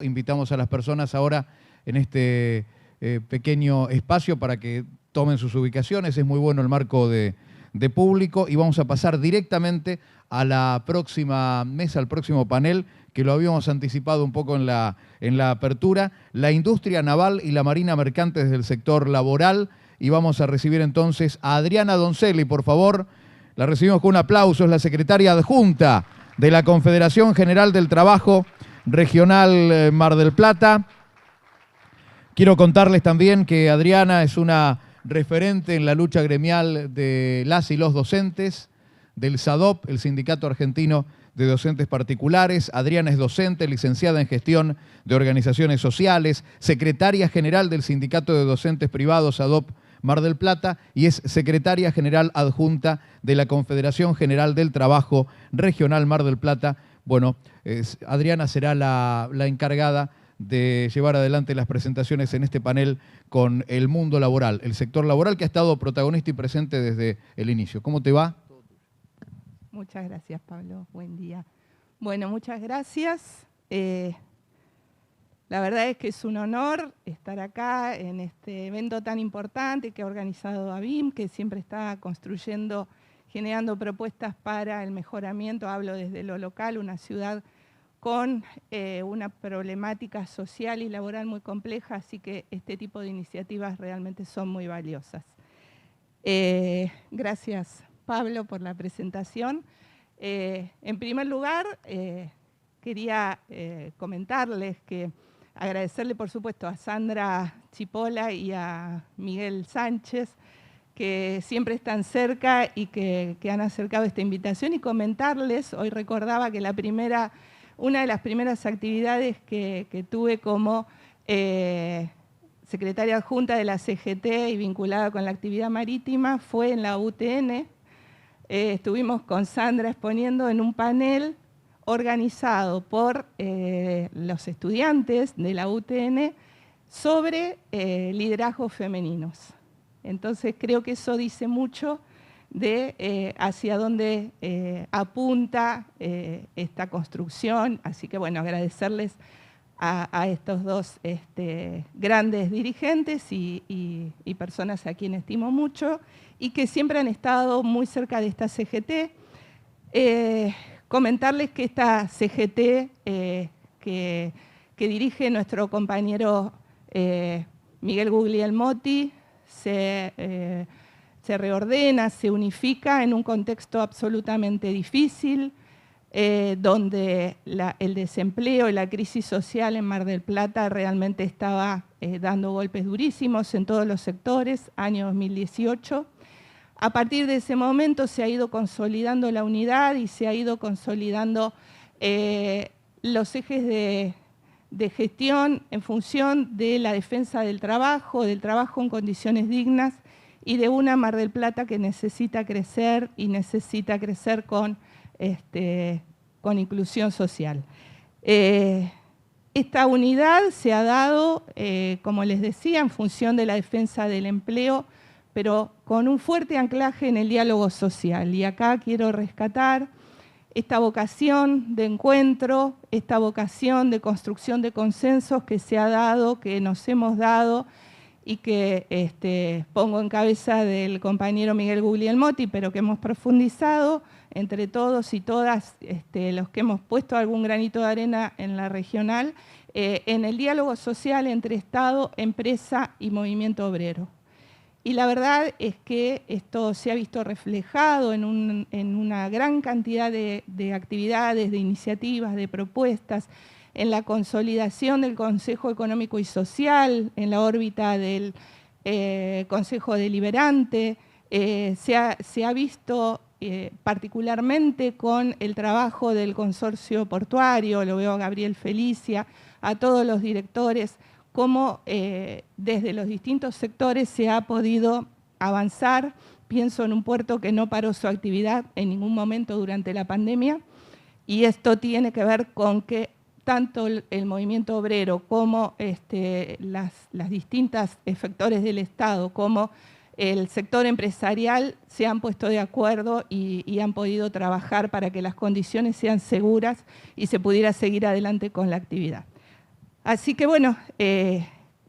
Invitamos a las personas ahora en este pequeño espacio para que tomen sus ubicaciones. Es muy bueno el marco de público y vamos a pasar directamente a la próxima mesa, al próximo panel, que lo habíamos anticipado un poco en la apertura, la industria naval y la marina mercante desde el sector laboral. Y vamos a recibir entonces a Adriana Donzelli, por favor. La recibimos con un aplauso, es la secretaria adjunta de la Confederación General del Trabajo Regional Mar del Plata. Quiero contarles también que Adriana es una referente en la lucha gremial de las y los docentes del SADOP, el Sindicato Argentino de Docentes Particulares. Adriana es docente, licenciada en Gestión de Organizaciones Sociales, secretaria general del Sindicato de Docentes Privados SADOP Mar del Plata y es secretaria general adjunta de la Confederación General del Trabajo Regional Mar del Plata. Bueno, Adriana será la encargada de llevar adelante las presentaciones en este panel con el mundo laboral, el sector laboral que ha estado protagonista y presente desde el inicio. ¿Cómo te va? Muchas gracias, Pablo. Buen día. Bueno, muchas gracias. La verdad es que es un honor estar acá en este evento tan importante que ha organizado ABIM, que siempre está construyendo, generando propuestas para el mejoramiento. Hablo desde lo local, una ciudad con una problemática social y laboral muy compleja, así que este tipo de iniciativas realmente son muy valiosas. Gracias, Pablo, por la presentación. En primer lugar, quería comentarles que agradecerle, por supuesto, a Sandra Chipola y a Miguel Sánchez, que siempre están cerca y que han acercado esta invitación, y comentarles, hoy recordaba que una de las primeras actividades que tuve como secretaria adjunta de la CGT y vinculada con la actividad marítima fue en la UTN. Estuvimos con Sandra exponiendo en un panel organizado por los estudiantes de la UTN sobre liderazgos femeninos. Entonces creo que eso dice mucho de hacia dónde apunta esta construcción. Así que bueno, agradecerles a estos dos grandes dirigentes y personas a quienes estimo mucho y que siempre han estado muy cerca de esta CGT. Comentarles que esta CGT que dirige nuestro compañero Miguel Guglielmotti se reordena, se unifica en un contexto absolutamente difícil, donde el desempleo y la crisis social en Mar del Plata realmente estaba dando golpes durísimos en todos los sectores, año 2018. A partir de ese momento se ha ido consolidando la unidad y se ha ido consolidando los ejes de gestión en función de la defensa del trabajo en condiciones dignas y de una Mar del Plata que necesita crecer y necesita crecer con inclusión social. Esta unidad se ha dado, como les decía, en función de la defensa del empleo, pero con un fuerte anclaje en el diálogo social. Y acá quiero rescatar esta vocación de encuentro, esta vocación de construcción de consensos que se ha dado, que nos hemos dado y que pongo en cabeza del compañero Miguel Guglielmotti, pero que hemos profundizado entre todos y todas los que hemos puesto algún granito de arena en la regional, en el diálogo social entre Estado, empresa y movimiento obrero. Y la verdad es que esto se ha visto reflejado en una gran cantidad de actividades, de iniciativas, de propuestas, en la consolidación del Consejo Económico y Social, en la órbita del Consejo Deliberante. Se ha visto particularmente con el trabajo del consorcio portuario, lo veo a Gabriel Felicia, a todos los directores, cómo desde los distintos sectores se ha podido avanzar. Pienso en un puerto que no paró su actividad en ningún momento durante la pandemia, y esto tiene que ver con que tanto el movimiento obrero como las distintas efectores del Estado, como el sector empresarial se han puesto de acuerdo y han podido trabajar para que las condiciones sean seguras y se pudiera seguir adelante con la actividad. Así que bueno,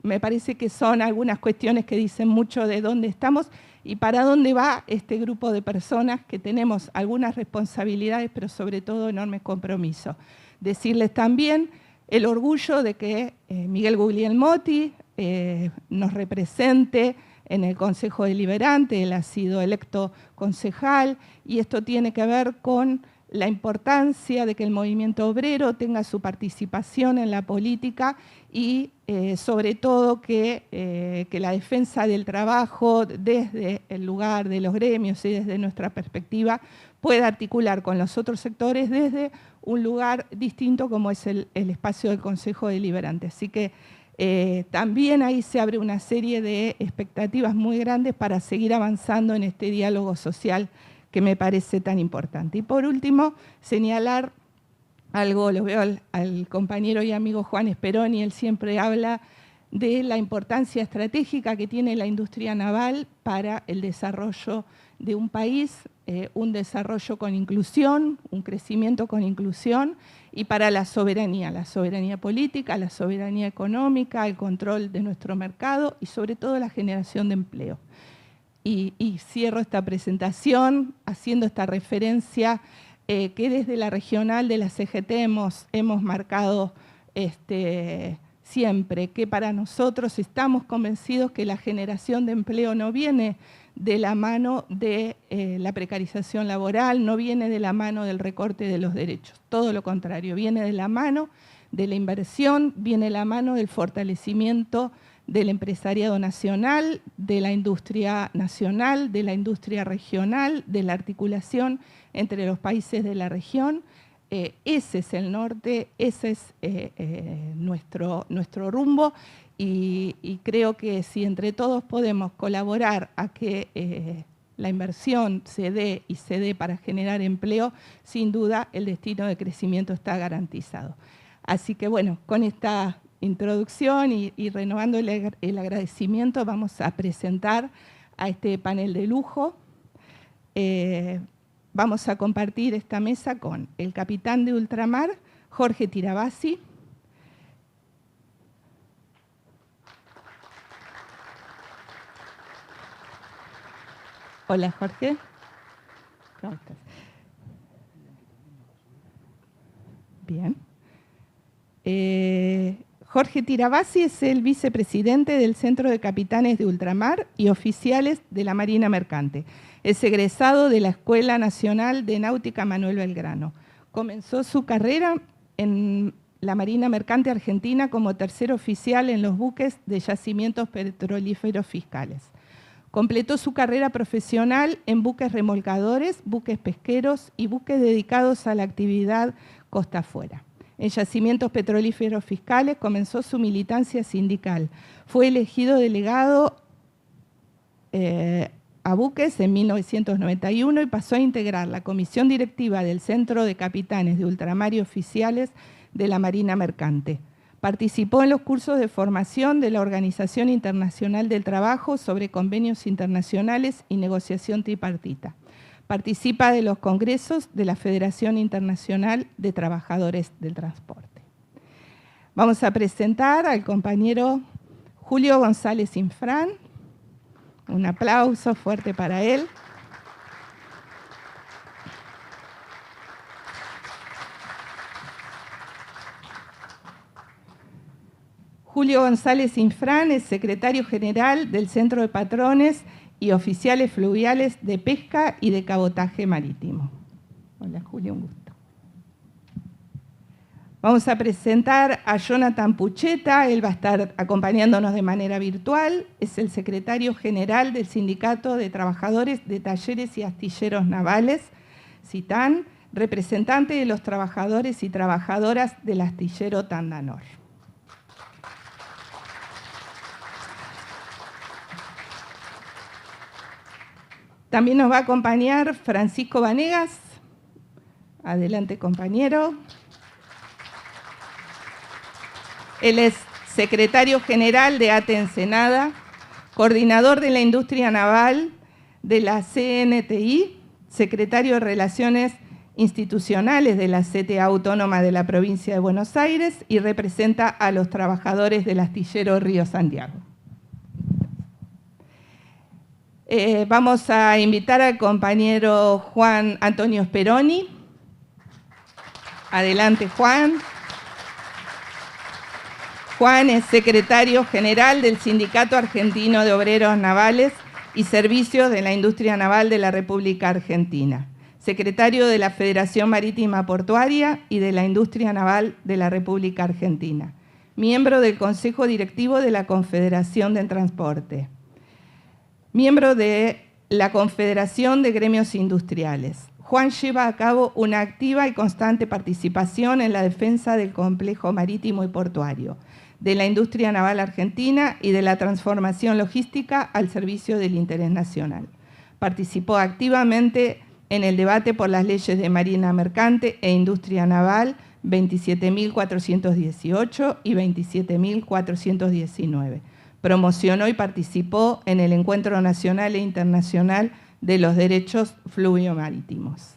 me parece que son algunas cuestiones que dicen mucho de dónde estamos y para dónde va este grupo de personas que tenemos algunas responsabilidades, pero sobre todo enormes compromisos. Decirles también el orgullo de que Miguel Guglielmotti nos represente en el Consejo Deliberante. Él ha sido electo concejal y esto tiene que ver con la importancia de que el movimiento obrero tenga su participación en la política y sobre todo que la defensa del trabajo desde el lugar de los gremios y desde nuestra perspectiva pueda articular con los otros sectores desde un lugar distinto como es el espacio del Consejo Deliberante. Así que también ahí se abre una serie de expectativas muy grandes para seguir avanzando en este diálogo social que me parece tan importante. Y por último, señalar algo, lo veo al compañero y amigo Juan Speroni, él siempre habla de la importancia estratégica que tiene la industria naval para el desarrollo de un país, un desarrollo con inclusión, un crecimiento con inclusión, y para la soberanía política, la soberanía económica, el control de nuestro mercado y sobre todo la generación de empleo. Y cierro esta presentación haciendo esta referencia que desde la regional de la CGT hemos marcado siempre, que para nosotros estamos convencidos que la generación de empleo no viene de la mano de la precarización laboral, no viene de la mano del recorte de los derechos, todo lo contrario, viene de la mano de la inversión, viene de la mano del fortalecimiento del empresariado nacional, de la industria nacional, de la industria regional, de la articulación entre los países de la región. Ese es el norte, ese es nuestro rumbo y creo que si entre todos podemos colaborar a que la inversión se dé para generar empleo, sin duda el destino de crecimiento está garantizado. Así que bueno, con esta introducción y renovando el agradecimiento, vamos a presentar a este panel de lujo. Vamos a compartir esta mesa con el capitán de ultramar, Jorge Tirabassi. Hola, Jorge. ¿Cómo estás? Bien. Jorge Tirabassi es el vicepresidente del Centro de Capitanes de Ultramar y Oficiales de la Marina Mercante. Es egresado de la Escuela Nacional de Náutica Manuel Belgrano. Comenzó su carrera en la Marina Mercante Argentina como tercer oficial en los buques de yacimientos petrolíferos fiscales. Completó su carrera profesional en buques remolcadores, buques pesqueros y buques dedicados a la actividad costa afuera. En yacimientos petrolíferos fiscales comenzó su militancia sindical. Fue elegido delegado a buques en 1991 y pasó a integrar la comisión directiva del Centro de Capitanes de Ultramar y Oficiales de la Marina Mercante. Participó en los cursos de formación de la Organización Internacional del Trabajo sobre convenios internacionales y negociación tripartita. Participa de los congresos de la Federación Internacional de Trabajadores del Transporte. Vamos a presentar al compañero Julio González Infran. Un aplauso fuerte para él. Julio González Infran es secretario general del Centro de Patrones y Oficiales Fluviales de Pesca y de Cabotaje Marítimo. Hola Julio, un gusto. Vamos a presentar a Jonathan Pucheta, él va a estar acompañándonos de manera virtual, es el secretario general del Sindicato de Trabajadores de Talleres y Astilleros Navales, CITAN, representante de los trabajadores y trabajadoras del astillero Tandanor. También nos va a acompañar Francisco Vanegas. Adelante, compañero. Él es secretario general de ATE Ensenada, coordinador de la industria naval de la CNTI, secretario de Relaciones institucionales de la CTA Autónoma de la Provincia de Buenos Aires y representa a los trabajadores del astillero Río Santiago. Vamos a invitar al compañero Juan Antonio Speroni. Adelante, Juan. Juan es secretario general del Sindicato Argentino de Obreros Navales y Servicios de la Industria Naval de la República Argentina, secretario de la Federación Marítima Portuaria y de la Industria Naval de la República Argentina, miembro del Consejo Directivo de la Confederación del Transporte, miembro de la Confederación de Gremios Industriales. Juan lleva a cabo una activa y constante participación en la defensa del complejo marítimo y portuario, de la industria naval argentina y de la transformación logística al servicio del interés nacional. Participó activamente en el debate por las leyes de Marina Mercante e Industria Naval 27.418 y 27.419. Promocionó y participó en el Encuentro Nacional e Internacional de los Derechos Fluvio-Marítimos.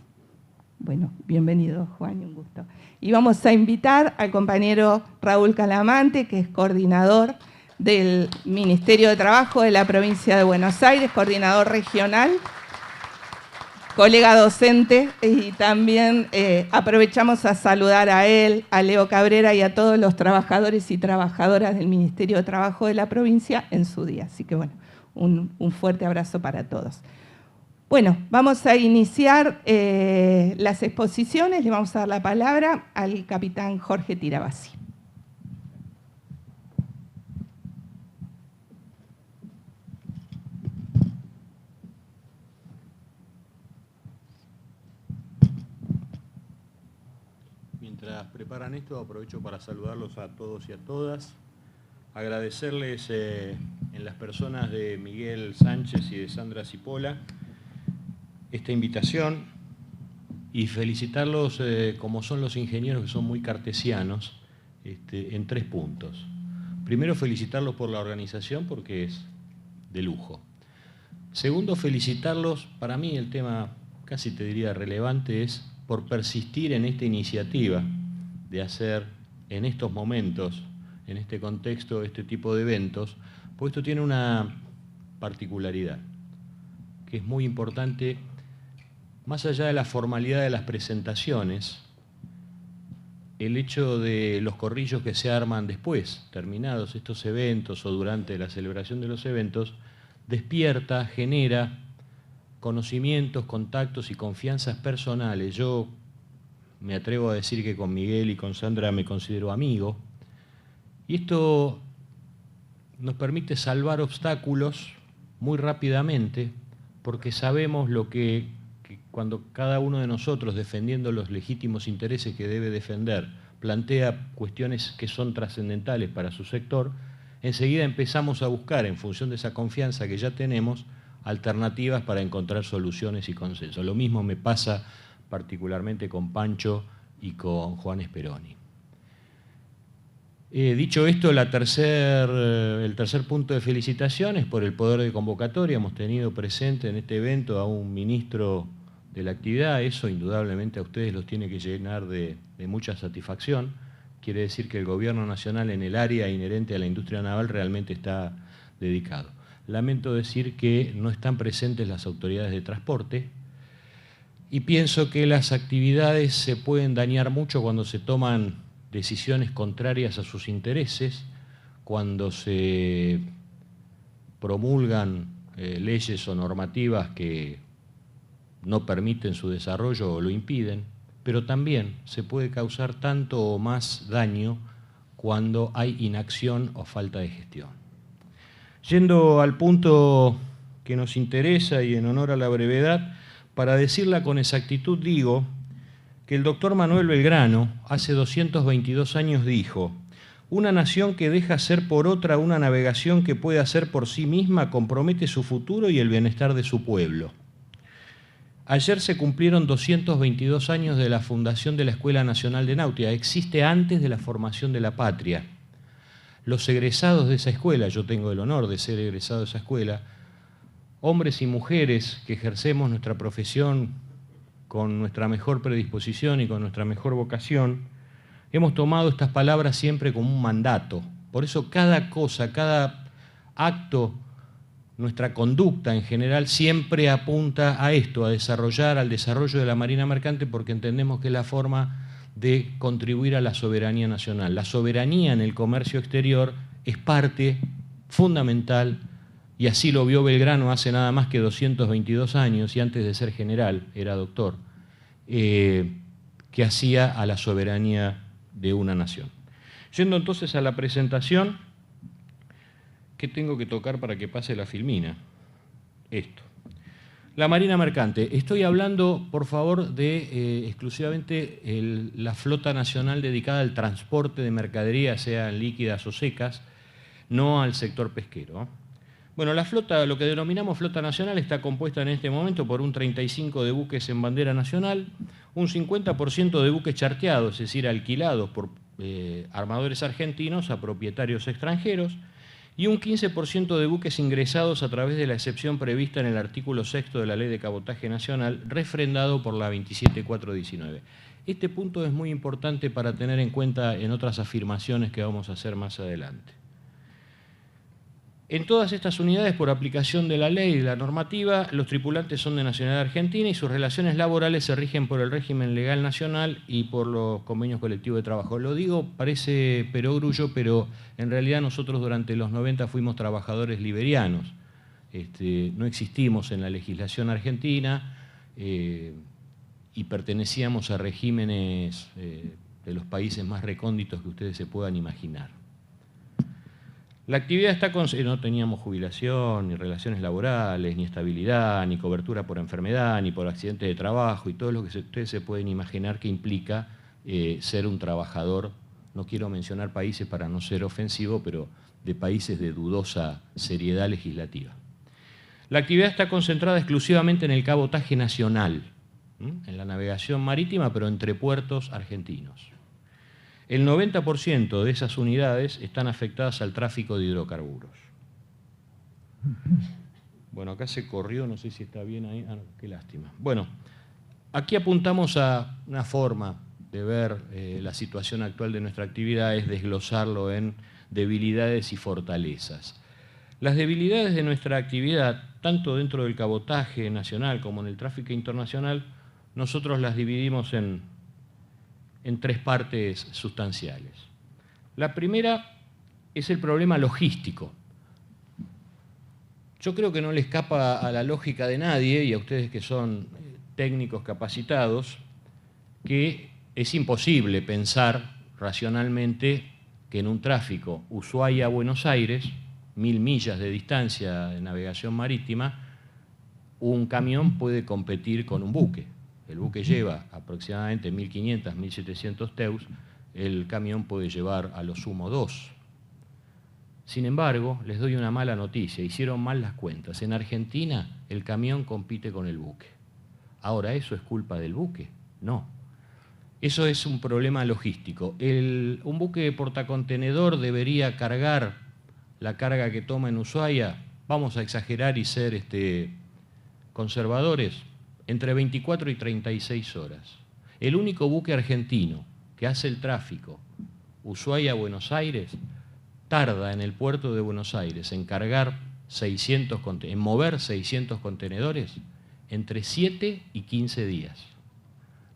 Bueno, bienvenido, Juan, un gusto. Y vamos a invitar al compañero Raúl Calamante, que es coordinador del Ministerio de Trabajo de la Provincia de Buenos Aires, coordinador regional, colega docente, y también aprovechamos a saludar a él, a Leo Cabrera y a todos los trabajadores y trabajadoras del Ministerio de Trabajo de la provincia en su día. Así que bueno, un fuerte abrazo para todos. Bueno, vamos a iniciar las exposiciones. Le vamos a dar la palabra al capitán Jorge Tirabassi. Mientras preparan esto, aprovecho para saludarlos a todos y a todas, agradecerles en las personas de Miguel Sánchez y de Sandra Cipolla esta invitación y felicitarlos como son los ingenieros, que son muy cartesianos, en 3 puntos. Primero, felicitarlos por la organización porque es de lujo. Segundo, felicitarlos, para mí el tema casi te diría relevante es por persistir en esta iniciativa de hacer en estos momentos, en este contexto, este tipo de eventos, pues esto tiene una particularidad, que es muy importante, más allá de la formalidad de las presentaciones, el hecho de los corrillos que se arman después, terminados estos eventos o durante la celebración de los eventos, despierta, genera conocimientos, contactos y confianzas personales. Yo me atrevo a decir que con Miguel y con Sandra me considero amigo, y esto nos permite salvar obstáculos muy rápidamente, porque sabemos lo que cuando cada uno de nosotros, defendiendo los legítimos intereses que debe defender, plantea cuestiones que son trascendentales para su sector, enseguida empezamos a buscar, en función de esa confianza que ya tenemos, alternativas para encontrar soluciones y consensos. Lo mismo me pasa particularmente con Pancho y con Juan Speroni. Dicho esto, el tercer punto de felicitaciones por el poder de convocatoria. Hemos tenido presente en este evento a un ministro de la actividad. Eso indudablemente a ustedes los tiene que llenar de mucha satisfacción. Quiere decir que el Gobierno Nacional en el área inherente a la industria naval realmente está dedicado. Lamento decir que no están presentes las autoridades de transporte y pienso que las actividades se pueden dañar mucho cuando se toman decisiones contrarias a sus intereses, cuando se promulgan leyes o normativas que no permiten su desarrollo o lo impiden, pero también se puede causar tanto o más daño cuando hay inacción o falta de gestión. Yendo al punto que nos interesa y en honor a la brevedad, para decirla con exactitud digo que el doctor Manuel Belgrano hace 222 años dijo: una nación que deja hacer por otra una navegación que puede hacer por sí misma compromete su futuro y el bienestar de su pueblo. Ayer se cumplieron 222 años de la fundación de la Escuela Nacional de Náutica. Existe antes de la formación de la patria. Los egresados de esa escuela, yo tengo el honor de ser egresado de esa escuela, hombres y mujeres que ejercemos nuestra profesión con nuestra mejor predisposición y con nuestra mejor vocación, hemos tomado estas palabras siempre como un mandato. Por eso cada cosa, cada acto, nuestra conducta en general siempre apunta a esto, al desarrollo de la Marina Mercante, porque entendemos que es la forma de contribuir a la soberanía nacional. La soberanía en el comercio exterior es parte fundamental, y así lo vio Belgrano hace nada más que 222 años, y antes de ser general, era doctor, que hacía a la soberanía de una nación. Yendo entonces a la presentación, ¿qué tengo que tocar para que pase la filmina? Esto. La Marina Mercante. Estoy hablando, por favor, de exclusivamente la flota nacional dedicada al transporte de mercadería, sean líquidas o secas, no al sector pesquero. Bueno, la flota, lo que denominamos flota nacional, está compuesta en este momento por un 35% de buques en bandera nacional, un 50% de buques charteados, es decir, alquilados por armadores argentinos a propietarios extranjeros, y un 15% de buques ingresados a través de la excepción prevista en el artículo 6 de la Ley de Cabotaje Nacional, refrendado por la 27419. Este punto es muy importante para tener en cuenta en otras afirmaciones que vamos a hacer más adelante. En todas estas unidades, por aplicación de la ley y de la normativa, los tripulantes son de nacionalidad argentina y sus relaciones laborales se rigen por el régimen legal nacional y por los convenios colectivos de trabajo. Lo digo, parece perogrullo, pero en realidad nosotros durante los 90 fuimos trabajadores liberianos. No existimos en la legislación argentina y pertenecíamos a regímenes de los países más recónditos que ustedes se puedan imaginar. La actividad está no teníamos jubilación, ni relaciones laborales, ni estabilidad, ni cobertura por enfermedad, ni por accidente de trabajo, y todo lo que ustedes se pueden imaginar que implica ser un trabajador. No quiero mencionar países para no ser ofensivo, pero de países de dudosa seriedad legislativa. La actividad está concentrada exclusivamente en el cabotaje nacional, en la navegación marítima, pero entre puertos argentinos. El 90% de esas unidades están afectadas al tráfico de hidrocarburos. Bueno, acá se corrió, no sé si está bien ahí. Ah, no, qué lástima. Bueno, aquí apuntamos a una forma de ver la situación actual de nuestra actividad, es desglosarlo en debilidades y fortalezas. Las debilidades de nuestra actividad, tanto dentro del cabotaje nacional como en el tráfico internacional, nosotros las dividimos en tres partes sustanciales. La primera es el problema logístico. Yo creo que no le escapa a la lógica de nadie, y a ustedes que son técnicos capacitados, que es imposible pensar racionalmente que en un tráfico Ushuaia-Buenos Aires, 1000 millas de distancia de navegación marítima, un camión puede competir con un buque. El buque lleva aproximadamente 1.500, 1.700 teus, el camión puede llevar a lo sumo 2. Sin embargo, les doy una mala noticia, hicieron mal las cuentas. En Argentina el camión compite con el buque. Ahora, ¿eso es culpa del buque? No. Eso es un problema logístico. Un buque portacontenedor debería cargar la carga que toma en Ushuaia, vamos a exagerar y ser conservadores, entre 24 y 36 horas. El único buque argentino que hace el tráfico Ushuaia-Buenos Aires tarda en el puerto de Buenos Aires en mover 600 contenedores entre 7 y 15 días.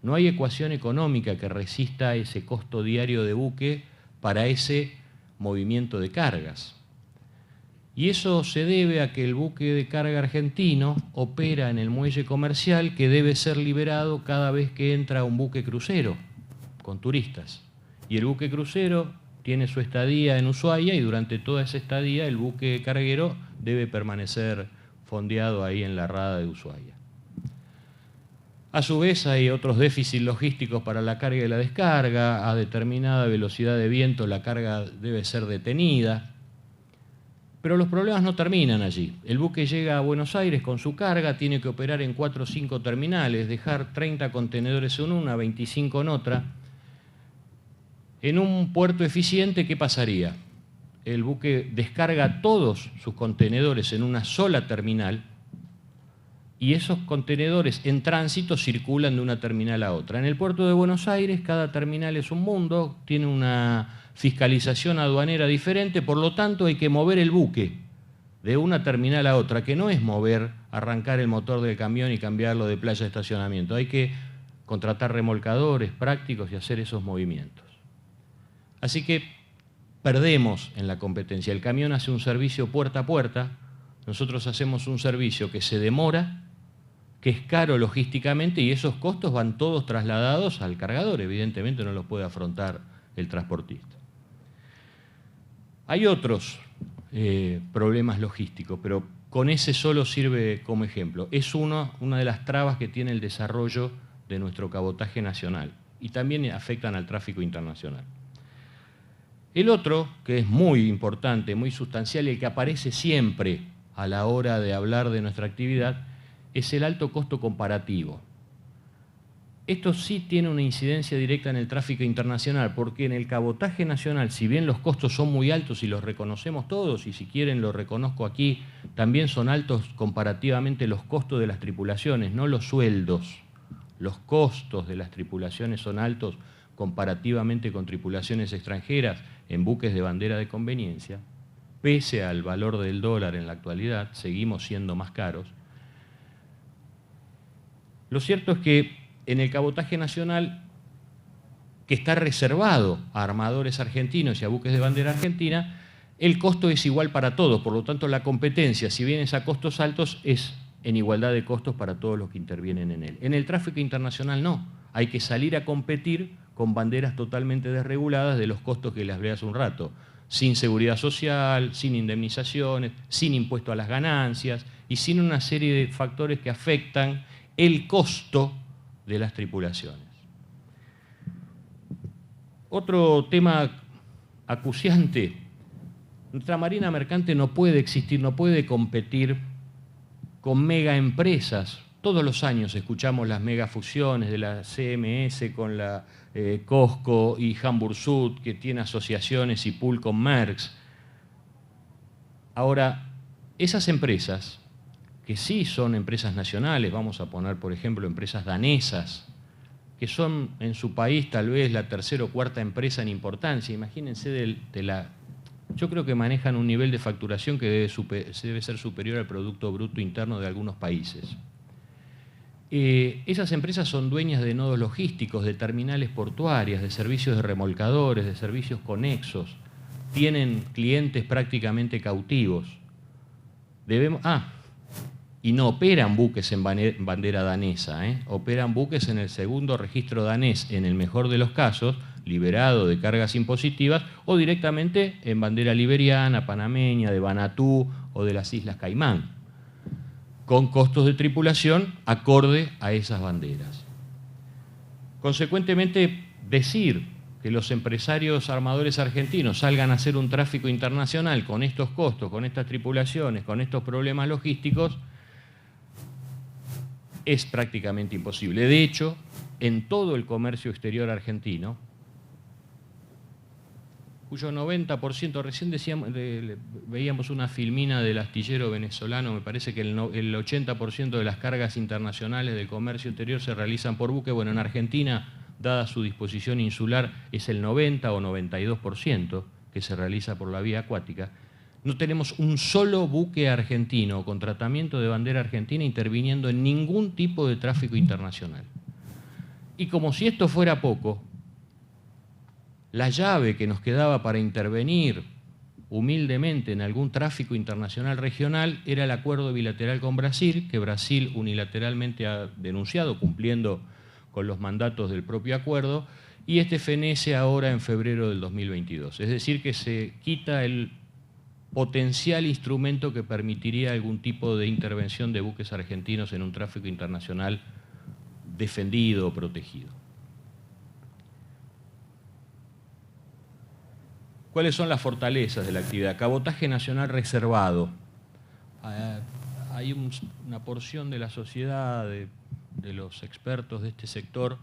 No hay ecuación económica que resista ese costo diario de buque para ese movimiento de cargas. Y eso se debe a que el buque de carga argentino opera en el muelle comercial que debe ser liberado cada vez que entra un buque crucero con turistas. Y el buque crucero tiene su estadía en Ushuaia y durante toda esa estadía el buque carguero debe permanecer fondeado ahí en la rada de Ushuaia. A su vez hay otros déficits logísticos para la carga y la descarga. A determinada velocidad de viento la carga debe ser detenida. Pero los problemas no terminan allí. El buque llega a Buenos Aires con su carga, tiene que operar en 4 o 5 terminales, dejar 30 contenedores en una, 25 en otra. En un puerto eficiente, ¿qué pasaría? El buque descarga todos sus contenedores en una sola terminal y esos contenedores en tránsito circulan de una terminal a otra. En el puerto de Buenos Aires cada terminal es un mundo, tiene una fiscalización aduanera diferente, por lo tanto hay que mover el buque de una terminal a otra, que no es mover, arrancar el motor del camión y cambiarlo de playa a estacionamiento. Hay que contratar remolcadores prácticos y hacer esos movimientos. Así que perdemos en la competencia. El camión hace un servicio puerta a puerta, nosotros hacemos un servicio que se demora, que es caro logísticamente y esos costos van todos trasladados al cargador. Evidentemente no los puede afrontar el transportista. Hay otros problemas logísticos, pero con ese solo sirve como ejemplo. Es una de las trabas que tiene el desarrollo de nuestro cabotaje nacional y también afectan al tráfico internacional. El otro, que es muy importante, muy sustancial y el que aparece siempre a la hora de hablar de nuestra actividad, es el alto costo comparativo. Esto sí tiene una incidencia directa en el tráfico internacional, porque en el cabotaje nacional, si bien los costos son muy altos y los reconocemos todos, y si quieren lo reconozco aquí, también son altos comparativamente los costos de las tripulaciones, no los sueldos. Los costos de las tripulaciones son altos comparativamente con tripulaciones extranjeras en buques de bandera de conveniencia. Pese al valor del dólar en la actualidad, seguimos siendo más caros. Lo cierto es que en el cabotaje nacional, que está reservado a armadores argentinos y a buques de bandera argentina, el costo es igual para todos, por lo tanto la competencia, si bien es a costos altos, es en igualdad de costos para todos los que intervienen en él. En el tráfico internacional no, hay que salir a competir con banderas totalmente desreguladas de los costos que les hablé hace un rato, sin seguridad social, sin indemnizaciones, sin impuesto a las ganancias y sin una serie de factores que afectan el costo de las tripulaciones. Otro tema acuciante, nuestra marina mercante no puede existir, no puede competir con megaempresas. Todos los años escuchamos las megafusiones de la CMS con la COSCO y Hamburg Süd, que tiene asociaciones y pool con Maersk. Ahora, esas empresas, que sí son empresas nacionales, vamos a poner por ejemplo empresas danesas, que son en su país tal vez la tercera o cuarta empresa en importancia, imagínense yo creo que manejan un nivel de facturación que debe ser superior al Producto Bruto Interno de algunos países. Esas empresas son dueñas de nodos logísticos, de terminales portuarias, de servicios de remolcadores, de servicios conexos, tienen clientes prácticamente cautivos. Y no operan buques en bandera danesa, operan buques en el segundo registro danés, en el mejor de los casos, liberado de cargas impositivas, o directamente en bandera liberiana, panameña, de Vanuatu o de las Islas Caimán, con costos de tripulación acorde a esas banderas. Consecuentemente, decir que los empresarios armadores argentinos salgan a hacer un tráfico internacional con estos costos, con estas tripulaciones, con estos problemas logísticos, es prácticamente imposible. De hecho, en todo el comercio exterior argentino, cuyo 90%, recién veíamos una filmina del astillero venezolano, me parece que el 80% de las cargas internacionales del comercio exterior se realizan por buque. Bueno, en Argentina, dada su disposición insular, es el 90 o 92% que se realiza por la vía acuática. No tenemos un solo buque argentino con tratamiento de bandera argentina interviniendo en ningún tipo de tráfico internacional. Y como si esto fuera poco, la llave que nos quedaba para intervenir humildemente en algún tráfico internacional regional era el acuerdo bilateral con Brasil, que Brasil unilateralmente ha denunciado, cumpliendo con los mandatos del propio acuerdo, y este fenece ahora en febrero del 2022. Es decir, que se quita el potencial instrumento que permitiría algún tipo de intervención de buques argentinos en un tráfico internacional defendido o protegido. ¿Cuáles son las fortalezas de la actividad? Cabotaje nacional reservado. Hay una porción de la sociedad, de los expertos de este sector,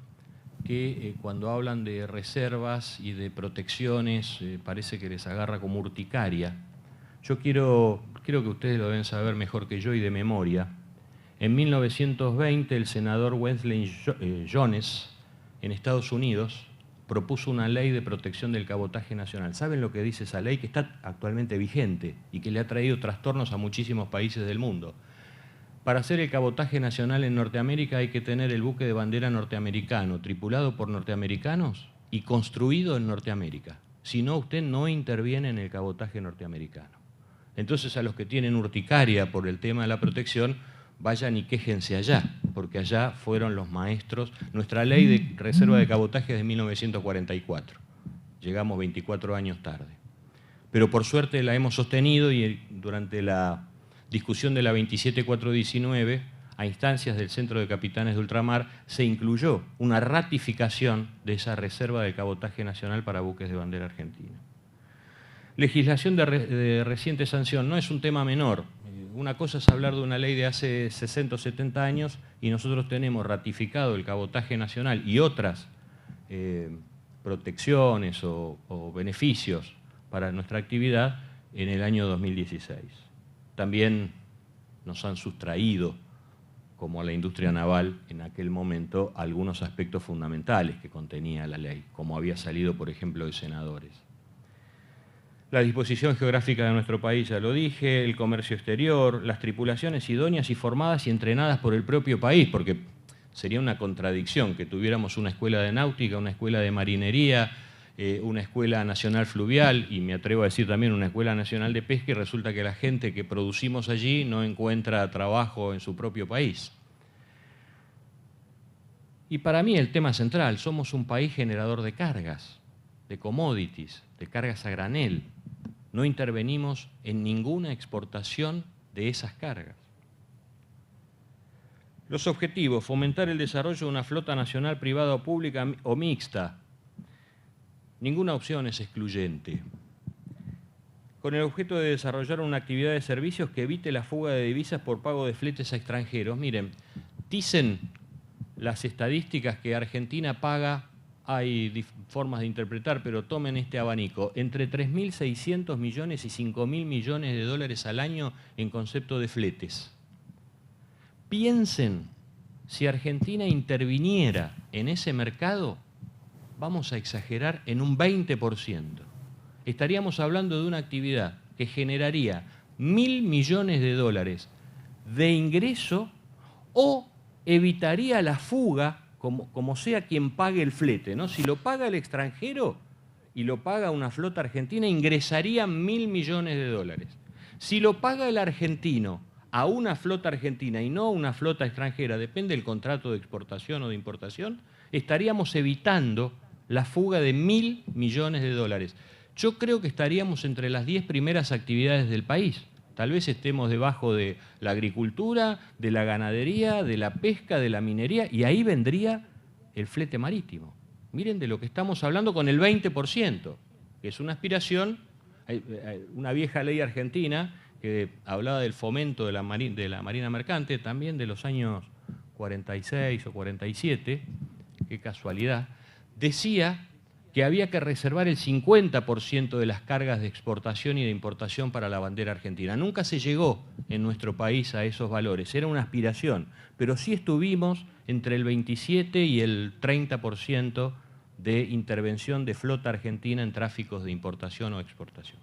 que cuando hablan de reservas y de protecciones parece que les agarra como urticaria. Yo creo que ustedes lo deben saber mejor que yo y de memoria, En 1920 el senador Wesley Jones en Estados Unidos propuso una ley de protección del cabotaje nacional. ¿Saben lo que dice esa ley? Que está actualmente vigente y que le ha traído trastornos a muchísimos países del mundo. Para hacer el cabotaje nacional en Norteamérica hay que tener el buque de bandera norteamericano, tripulado por norteamericanos y construido en Norteamérica. Si no, usted no interviene en el cabotaje norteamericano. Entonces, a los que tienen urticaria por el tema de la protección, vayan y quéjense allá, porque allá fueron los maestros. Nuestra ley de reserva de cabotaje es de 1944. Llegamos 24 años tarde. Pero por suerte la hemos sostenido y durante la discusión de la 27419, a instancias del Centro de Capitanes de Ultramar, se incluyó una ratificación de esa reserva de cabotaje nacional para buques de bandera argentina. Legislación de reciente sanción no es un tema menor. Una cosa es hablar de una ley de hace 60 o 70 años y nosotros tenemos ratificado el cabotaje nacional y otras protecciones o beneficios para nuestra actividad en el año 2016. También nos han sustraído, como a la industria naval en aquel momento, algunos aspectos fundamentales que contenía la ley, como había salido, por ejemplo, de senadores. La disposición geográfica de nuestro país, ya lo dije, el comercio exterior, las tripulaciones idóneas y formadas y entrenadas por el propio país, porque sería una contradicción que tuviéramos una escuela de náutica, una escuela de marinería, una escuela nacional fluvial y me atrevo a decir también una escuela nacional de pesca y resulta que la gente que producimos allí no encuentra trabajo en su propio país. Y para mí el tema central, somos un país generador de cargas, de commodities, de cargas a granel. No intervenimos en ninguna exportación de esas cargas. Los objetivos, fomentar el desarrollo de una flota nacional, privada o pública o mixta. Ninguna opción es excluyente. Con el objeto de desarrollar una actividad de servicios que evite la fuga de divisas por pago de fletes a extranjeros. Miren, dicen las estadísticas que Argentina paga, hay formas de interpretar, pero tomen este abanico, entre 3.600 millones y 5.000 millones de dólares al año en concepto de fletes. Piensen, si Argentina interviniera en ese mercado, vamos a exagerar, en un 20%. Estaríamos hablando de una actividad que generaría 1.000 millones de dólares de ingreso o evitaría la fuga, como sea quien pague el flete, ¿no? Si lo paga el extranjero y lo paga una flota argentina, ingresarían 1.000 millones de dólares. Si lo paga el argentino a una flota argentina y no a una flota extranjera, depende del contrato de exportación o de importación, estaríamos evitando la fuga de 1.000 millones de dólares. Yo creo que estaríamos entre las 10 primeras actividades del país. Tal vez estemos debajo de la agricultura, de la ganadería, de la pesca, de la minería, y ahí vendría el flete marítimo. Miren de lo que estamos hablando con el 20%, que es una aspiración, una vieja ley argentina que hablaba del fomento de la marina mercante, también de los años 46 o 47, qué casualidad, decía que había que reservar el 50% de las cargas de exportación y de importación para la bandera argentina. Nunca se llegó en nuestro país a esos valores, era una aspiración, pero sí estuvimos entre el 27 y el 30% de intervención de flota argentina en tráficos de importación o exportación.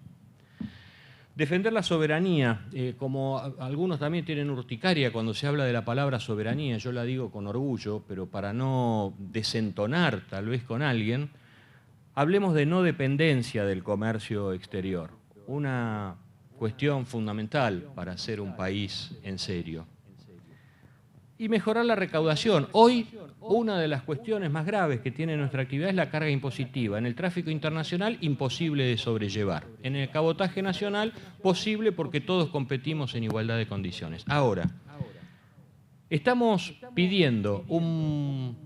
Defender la soberanía, como algunos también tienen urticaria cuando se habla de la palabra soberanía, yo la digo con orgullo, pero para no desentonar tal vez con alguien, hablemos de no dependencia del comercio exterior, una cuestión fundamental para ser un país en serio. Y mejorar la recaudación. Hoy, una de las cuestiones más graves que tiene nuestra actividad es la carga impositiva. En el tráfico internacional, imposible de sobrellevar. En el cabotaje nacional, posible porque todos competimos en igualdad de condiciones. Ahora, estamos pidiendo un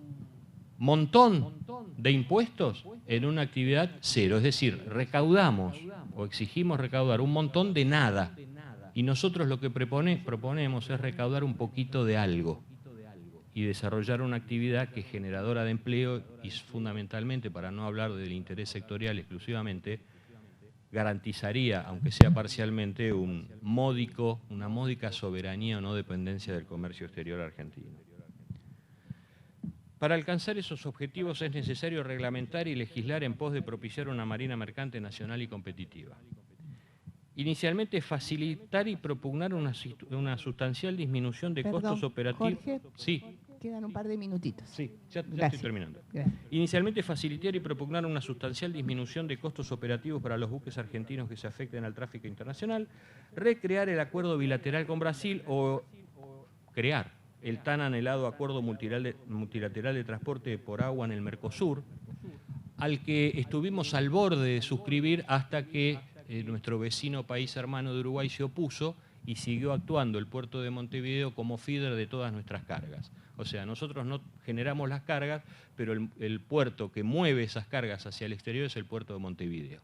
montón de impuestos en una actividad cero, es decir, recaudamos o exigimos recaudar un montón de nada y nosotros lo que proponemos es recaudar un poquito de algo y desarrollar una actividad que es generadora de empleo y fundamentalmente, para no hablar del interés sectorial exclusivamente, garantizaría, aunque sea parcialmente, una módica soberanía o no dependencia del comercio exterior argentino. Para alcanzar esos objetivos es necesario reglamentar y legislar en pos de propiciar una marina mercante nacional y competitiva. Inicialmente, facilitar y propugnar una sustancial disminución de costos operativos. Jorge, Sí. quedan un par de minutitos. Sí, ya estoy terminando. Gracias. Inicialmente, facilitar y propugnar una sustancial disminución de costos operativos para los buques argentinos que se afecten al tráfico internacional, recrear el acuerdo bilateral con Brasil o crear el tan anhelado acuerdo multilateral de transporte por agua en el Mercosur, al que estuvimos al borde de suscribir hasta que nuestro vecino país hermano de Uruguay se opuso y siguió actuando el puerto de Montevideo como feeder de todas nuestras cargas. O sea, nosotros no generamos las cargas, pero el puerto que mueve esas cargas hacia el exterior es el puerto de Montevideo.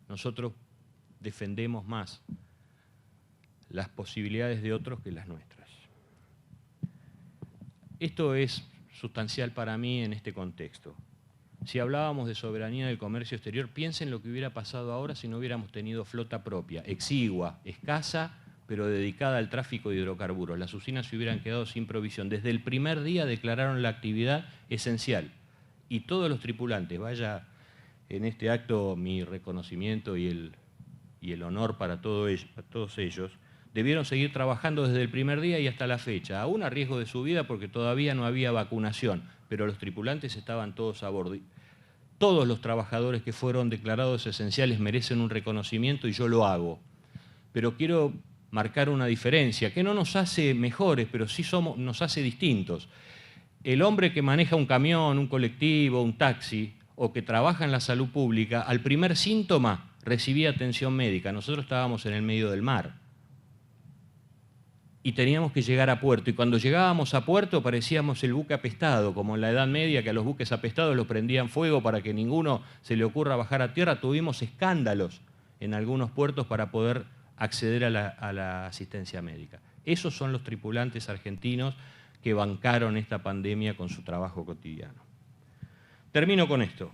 Nosotros defendemos más las posibilidades de otros que las nuestras. Esto es sustancial para mí en este contexto. Si hablábamos de soberanía del comercio exterior, piensen lo que hubiera pasado ahora si no hubiéramos tenido flota propia, exigua, escasa, pero dedicada al tráfico de hidrocarburos. Las usinas se hubieran quedado sin provisión. Desde el primer día declararon la actividad esencial. Y todos los tripulantes, vaya en este acto mi reconocimiento y el honor para todos ellos, debieron seguir trabajando desde el primer día y hasta la fecha, aún a riesgo de su vida porque todavía no había vacunación, pero los tripulantes estaban todos a bordo. Todos los trabajadores que fueron declarados esenciales merecen un reconocimiento y yo lo hago. Pero quiero marcar una diferencia, que no nos hace mejores, pero sí nos hace distintos. El hombre que maneja un camión, un colectivo, un taxi, o que trabaja en la salud pública, al primer síntoma recibía atención médica. Nosotros estábamos en el medio del mar y teníamos que llegar a puerto. Y cuando llegábamos a puerto parecíamos el buque apestado, como en la Edad Media, que a los buques apestados los prendían fuego para que ninguno se le ocurra bajar a tierra. Tuvimos escándalos en algunos puertos para poder acceder a la asistencia médica. Esos son los tripulantes argentinos que bancaron esta pandemia con su trabajo cotidiano. Termino con esto.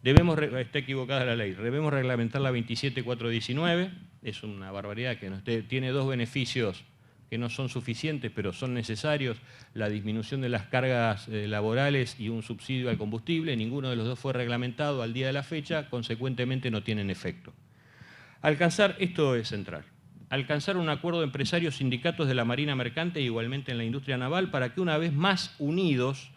Está equivocada la ley. Debemos reglamentar la 27419. Es una barbaridad que tiene dos beneficios que no son suficientes, pero son necesarios: la disminución de las cargas laborales y un subsidio al combustible. Ninguno de los dos fue reglamentado al día de la fecha, consecuentemente no tienen efecto. Esto es central, alcanzar un acuerdo de empresarios sindicatos de la Marina Mercante e igualmente en la industria naval para que una vez más unidos,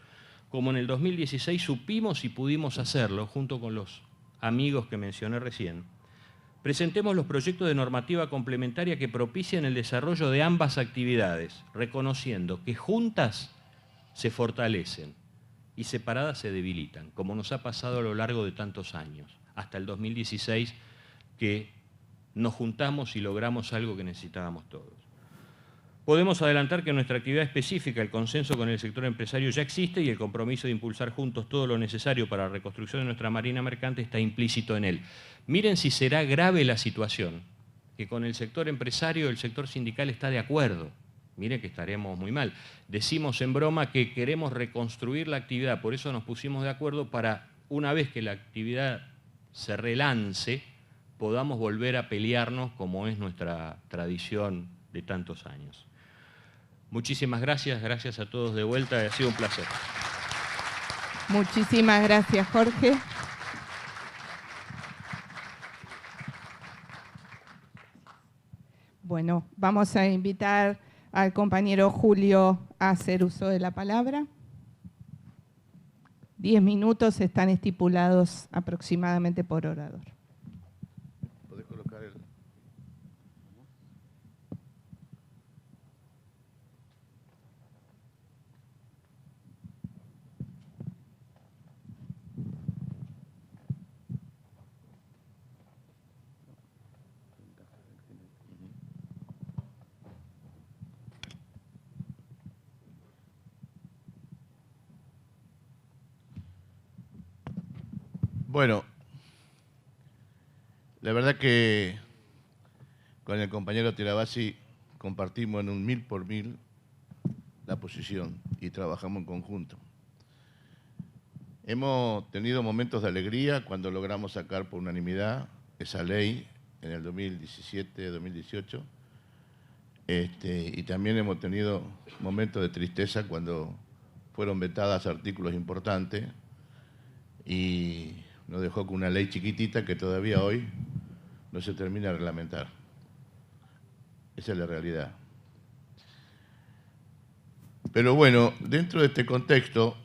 como en el 2016 supimos y pudimos hacerlo, junto con los amigos que mencioné recién, presentemos los proyectos de normativa complementaria que propicien el desarrollo de ambas actividades, reconociendo que juntas se fortalecen y separadas se debilitan, como nos ha pasado a lo largo de tantos años, hasta el 2016, que nos juntamos y logramos algo que necesitábamos todos. Podemos adelantar que nuestra actividad específica, el consenso con el sector empresario ya existe y el compromiso de impulsar juntos todo lo necesario para la reconstrucción de nuestra marina mercante está implícito en él. Miren si será grave la situación, que con el sector empresario el sector sindical está de acuerdo. Miren que estaremos muy mal. Decimos en broma que queremos reconstruir la actividad, por eso nos pusimos de acuerdo para, una vez que la actividad se relance, podamos volver a pelearnos como es nuestra tradición de tantos años. Muchísimas gracias, gracias a todos de vuelta, ha sido un placer. Muchísimas gracias, Jorge. Bueno, vamos a invitar al compañero Julio a hacer uso de la palabra. 10 minutos están estipulados aproximadamente por orador. ¿Podés colocar el...? Bueno, la verdad que con el compañero Tirabassi compartimos en un 1000 por 1000 la posición y trabajamos en conjunto. Hemos tenido momentos de alegría cuando logramos sacar por unanimidad esa ley en el 2017, 2018. Y también hemos tenido momentos de tristeza cuando fueron vetadas artículos importantes y nos dejó con una ley chiquitita que todavía hoy no se termina de reglamentar. Esa es la realidad. Pero bueno, dentro de este contexto,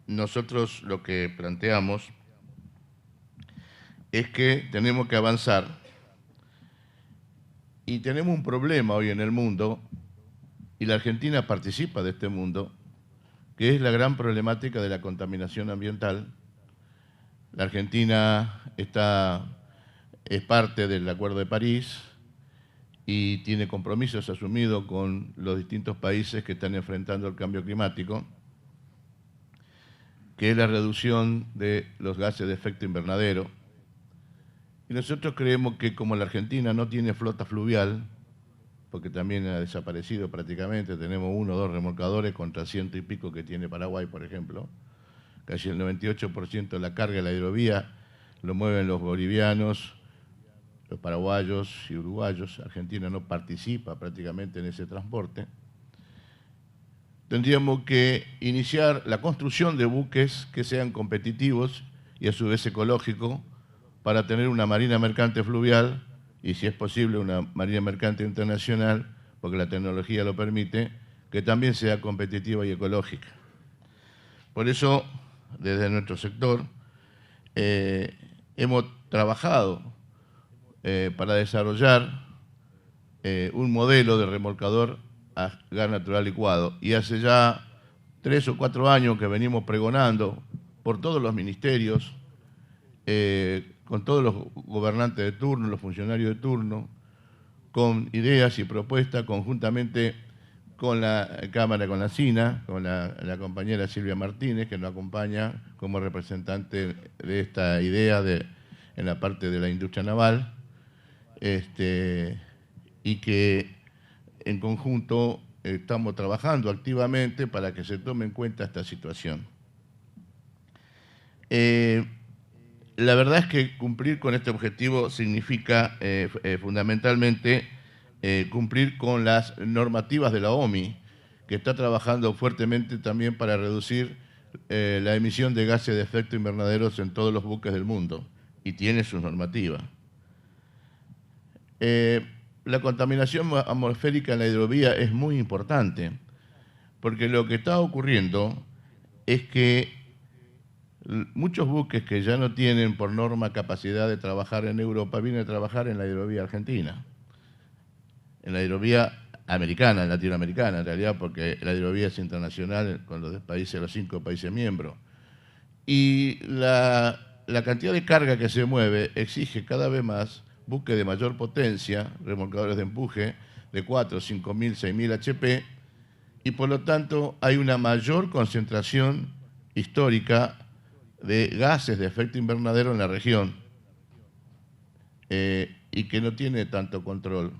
nosotros lo que planteamos es que tenemos que avanzar y tenemos un problema hoy en el mundo, y la Argentina participa de este mundo, que es la gran problemática de la contaminación ambiental. La Argentina es parte del Acuerdo de París y tiene compromisos asumidos con los distintos países que están enfrentando el cambio climático, que es la reducción de los gases de efecto invernadero. Y nosotros creemos que como la Argentina no tiene flota fluvial, porque también ha desaparecido prácticamente, tenemos 1 o 2 remolcadores contra 100 y pico que tiene Paraguay, por ejemplo, casi el 98% de la carga de la hidrovía lo mueven los bolivianos, los paraguayos y uruguayos. Argentina no participa prácticamente en ese transporte. Tendríamos que iniciar la construcción de buques que sean competitivos y a su vez ecológicos para tener una marina mercante fluvial y, si es posible, una marina mercante internacional, porque la tecnología lo permite, que también sea competitiva y ecológica. Por eso, desde nuestro sector, hemos trabajado para desarrollar un modelo de remolcador a gas natural licuado. Y hace ya 3 o 4 años que venimos pregonando por todos los ministerios, con todos los gobernantes de turno, los funcionarios de turno, con ideas y propuestas conjuntamente con la Cámara, con la SINA, con la compañera Silvia Martínez, que nos acompaña como representante de esta idea en la parte de la industria naval, y que en conjunto estamos trabajando activamente para que se tome en cuenta esta situación. La verdad es que cumplir con este objetivo significa fundamentalmente cumplir con las normativas de la OMI, que está trabajando fuertemente también para reducir la emisión de gases de efecto invernadero en todos los buques del mundo, y tiene sus normativas. La contaminación atmosférica en la hidrovía es muy importante, porque lo que está ocurriendo es que muchos buques que ya no tienen por norma capacidad de trabajar en Europa vienen a trabajar en la hidrovía argentina, en la hidrovía americana, latinoamericana en realidad, porque la hidrovía es internacional con los países, los 5 países miembros. Y la cantidad de carga que se mueve exige cada vez más buques de mayor potencia, remolcadores de empuje de 4, 5.000, 6.000 HP, y por lo tanto hay una mayor concentración histórica de gases de efecto invernadero en la región, y que no tiene tanto control.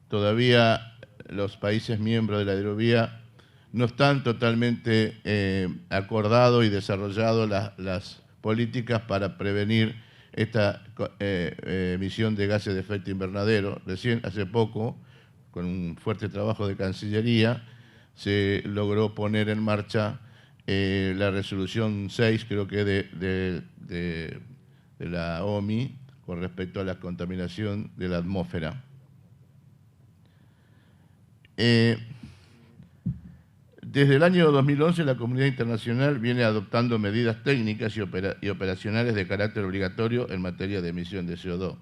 Todavía los países miembros de la hidrovía no están totalmente acordados y desarrollados las políticas para prevenir esta emisión de gases de efecto invernadero. Recién, hace poco, con un fuerte trabajo de Cancillería, se logró poner en marcha la resolución 6, creo que de la OMI, con respecto a la contaminación de la atmósfera. Desde el año 2011, la comunidad internacional viene adoptando medidas técnicas y operacionales de carácter obligatorio en materia de emisión de CO2.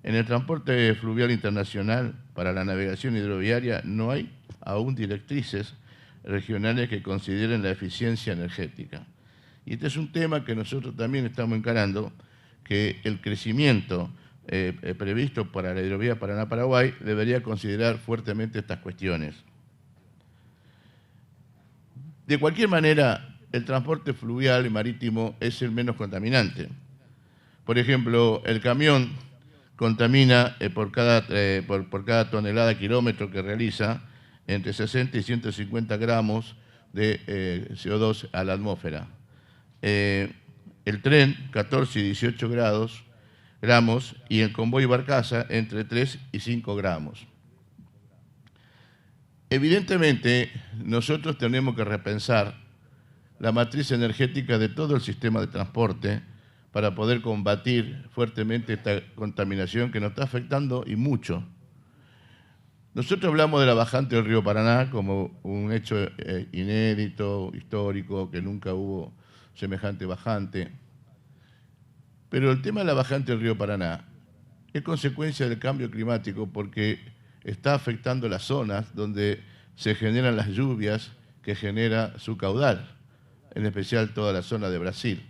En el transporte fluvial internacional, para la navegación hidroviaria, no hay aún directrices regionales que consideren la eficiencia energética. Y este es un tema que nosotros también estamos encarando, que el crecimiento previsto para la hidrovía Paraná-Paraguay debería considerar fuertemente estas cuestiones. De cualquier manera, el transporte fluvial y marítimo es el menos contaminante. Por ejemplo, el camión contamina por cada tonelada kilómetro que realiza entre 60 y 150 gramos de CO2 a la atmósfera. El tren, 14 y 18 grados, gramos y el convoy barcaza entre 3 y 5 gramos. Evidentemente, nosotros tenemos que repensar la matriz energética de todo el sistema de transporte para poder combatir fuertemente esta contaminación que nos está afectando y mucho. Nosotros hablamos de la bajante del río Paraná como un hecho inédito, histórico, que nunca hubo semejante bajante. Pero el tema de la bajante del río Paraná es consecuencia del cambio climático porque está afectando las zonas donde se generan las lluvias que genera su caudal, en especial toda la zona de Brasil,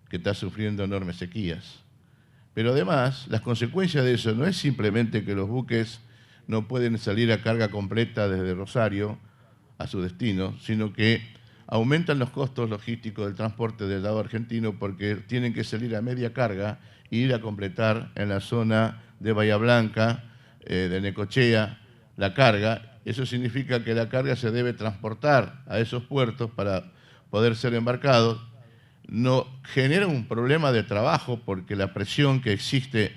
que está sufriendo enormes sequías. Pero además, las consecuencias de eso no es simplemente que los buques no pueden salir a carga completa desde Rosario a su destino, sino que aumentan los costos logísticos del transporte del lado argentino porque tienen que salir a media carga e ir a completar en la zona de Bahía Blanca, de Necochea, la carga. Eso significa que la carga se debe transportar a esos puertos para poder ser embarcados. No genera un problema de trabajo porque la presión que existe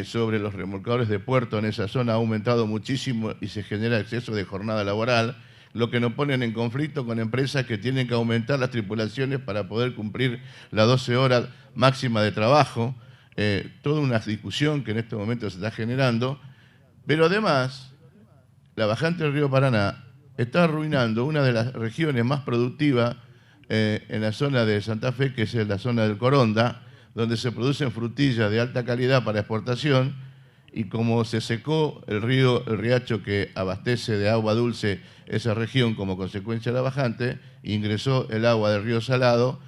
sobre los remolcadores de puerto en esa zona ha aumentado muchísimo y se genera exceso de jornada laboral, lo que nos ponen en conflicto con empresas que tienen que aumentar las tripulaciones para poder cumplir las 12 horas máxima de trabajo. Toda una discusión que en este momento se está generando, pero además la bajante del río Paraná está arruinando una de las regiones más productivas en la zona de Santa Fe, que es la zona del Coronda, donde se producen frutillas de alta calidad para exportación, y como se secó el riacho que abastece de agua dulce esa región como consecuencia de la bajante, ingresó el agua del río Salado,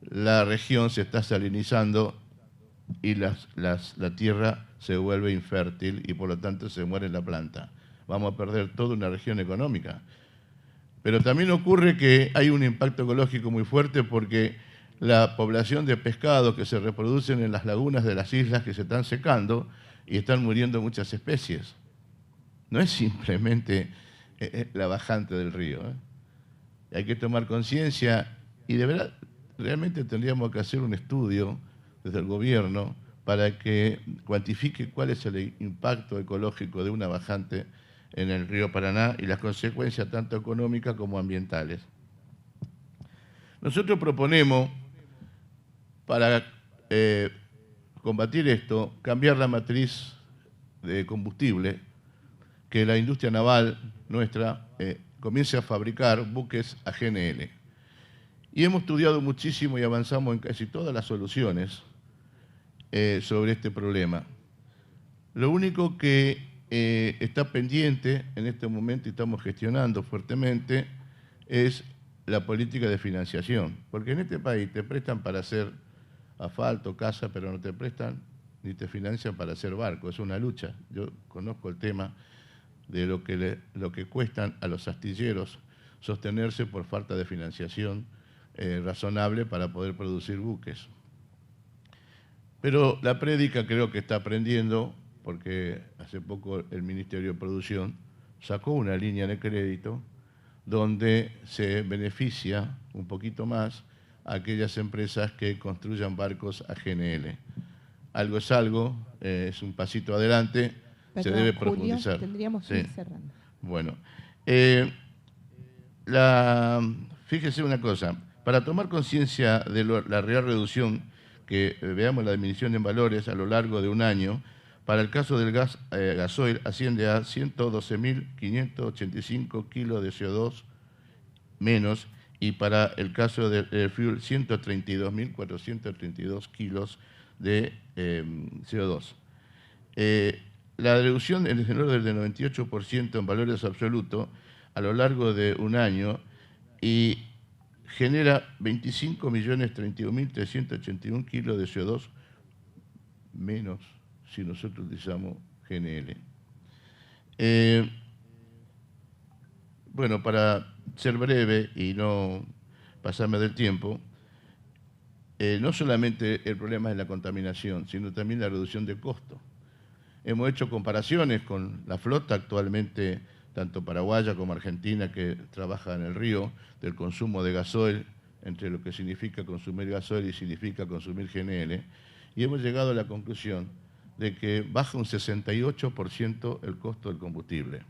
la región se está salinizando y la tierra se vuelve infértil y por lo tanto se muere la planta. Vamos a perder toda una región económica. Pero también ocurre que hay un impacto ecológico muy fuerte porque la población de pescados que se reproducen en las lagunas de las islas que se están secando y están muriendo muchas especies. No es simplemente la bajante del río. Hay que tomar conciencia y de verdad, realmente tendríamos que hacer un estudio desde el gobierno para que cuantifique cuál es el impacto ecológico de una bajante en el río Paraná y las consecuencias tanto económicas como ambientales. Nosotros proponemos, para combatir esto, cambiar la matriz de combustible, que la industria naval nuestra comience a fabricar buques a GNL. Y hemos estudiado muchísimo y avanzamos en casi todas las soluciones sobre este problema. Lo único que está pendiente en este momento y estamos gestionando fuertemente es la política de financiación, porque en este país te prestan para hacer asfalto, casa, pero no te prestan ni te financian para hacer barco. Es una lucha. Yo conozco el tema de lo que cuestan a los astilleros sostenerse por falta de financiación razonable para poder producir buques. Pero la prédica creo que está aprendiendo, porque hace poco el Ministerio de Producción sacó una línea de crédito donde se beneficia un poquito más a aquellas empresas que construyan barcos a GNL. Algo es algo, es un pasito adelante, Perdón, se debe Julio, profundizar. tendríamos que ir cerrando. Bueno, fíjese una cosa, para tomar conciencia de la real reducción, que veamos la disminución en valores a lo largo de un año, para el caso del gasoil asciende a 112.585 kilos de CO2 menos, y para el caso del fuel 132.432 kilos de CO2. La reducción en el orden del 98% en valores absolutos a lo largo de un año y genera 25.031.381 kilos de CO2 menos si nosotros utilizamos GNL. Bueno, para ser breve y no pasarme del tiempo, no solamente el problema es la contaminación, sino también la reducción de costo. Hemos hecho comparaciones con la flota actualmente, tanto paraguaya como argentina, que trabaja en el río, del consumo de gasoil, entre lo que significa consumir gasoil y significa consumir GNL, y hemos llegado a la conclusión de que baja un 68% el costo del combustible.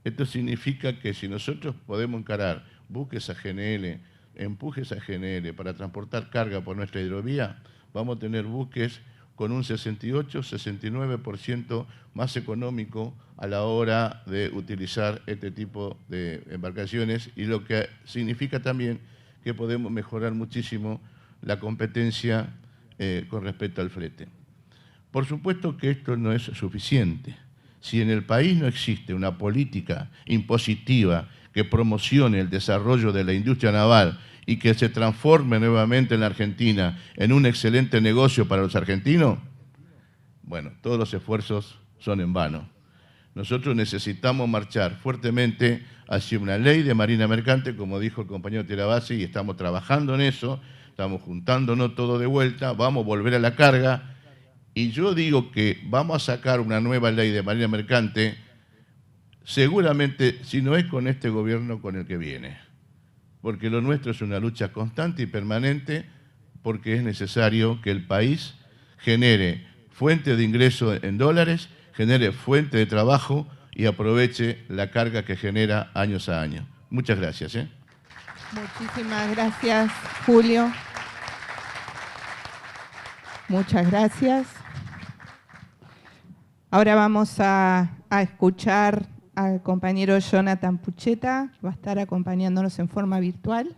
Esto significa que si nosotros podemos encarar buques a GNL, empujes a GNL para transportar carga por nuestra hidrovía, vamos a tener buques con un 68-69% más económico a la hora de utilizar este tipo de embarcaciones, y lo que significa también que podemos mejorar muchísimo la competencia con respecto al flete. Por supuesto que esto no es suficiente. Si en el país no existe una política impositiva que promocione el desarrollo de la industria naval y que se transforme nuevamente en la Argentina en un excelente negocio para los argentinos, bueno, todos los esfuerzos son en vano. Nosotros necesitamos marchar fuertemente hacia una ley de marina mercante, como dijo el compañero Tirabassi, y estamos trabajando en eso, estamos juntándonos todo de vuelta, vamos a volver a la carga, y yo digo que vamos a sacar una nueva ley de marina mercante, seguramente, si no es con este gobierno, con el que viene. Porque lo nuestro es una lucha constante y permanente, porque es necesario que el país genere fuente de ingreso en dólares, genere fuente de trabajo y aproveche la carga que genera años a año. Muchas gracias. Muchísimas gracias, Julio. Muchas gracias. Ahora vamos a escuchar al compañero Jonathan Pucheta, que va a estar acompañándonos en forma virtual.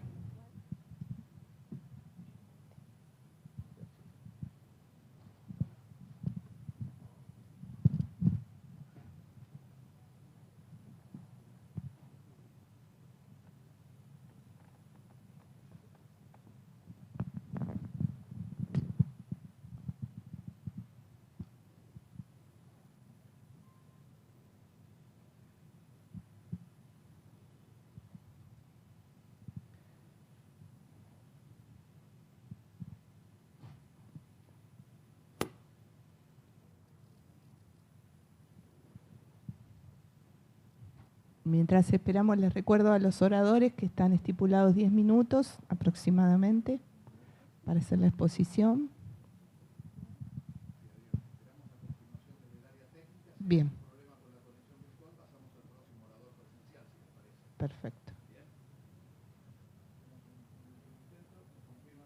Mientras esperamos, les recuerdo a los oradores que están estipulados 10 minutos aproximadamente para hacer la exposición. Bien. Perfecto.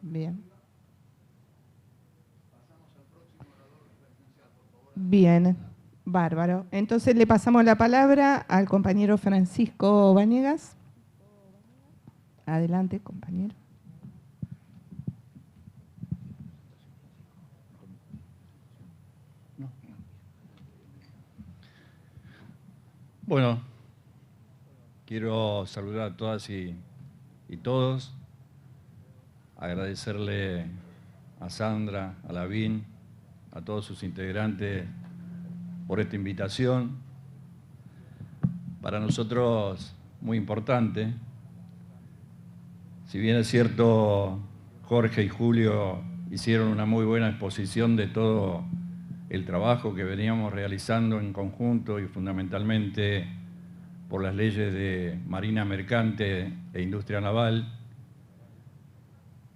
Bien. Bien. Bárbaro. Entonces le pasamos la palabra al compañero Francisco Vanegas. Adelante, compañero. Bueno, quiero saludar a todas y todos, agradecerle a Sandra, a Lavín, a todos sus integrantes por esta invitación. Para nosotros muy importante. Si bien es cierto, Jorge y Julio hicieron una muy buena exposición de todo el trabajo que veníamos realizando en conjunto y fundamentalmente por las leyes de Marina Mercante e Industria Naval,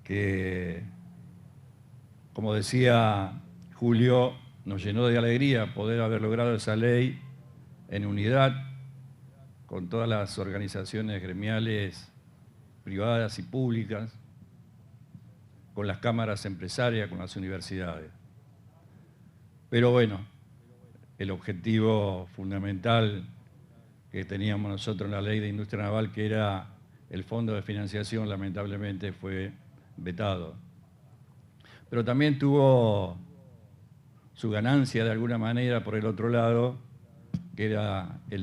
que, como decía Julio, nos llenó de alegría poder haber logrado esa ley en unidad con todas las organizaciones gremiales privadas y públicas, con las cámaras empresarias, con las universidades. Pero bueno, el objetivo fundamental que teníamos nosotros en la Ley de Industria Naval, que era el fondo de financiación, lamentablemente fue vetado. Pero también tuvo su ganancia de alguna manera por el otro lado, que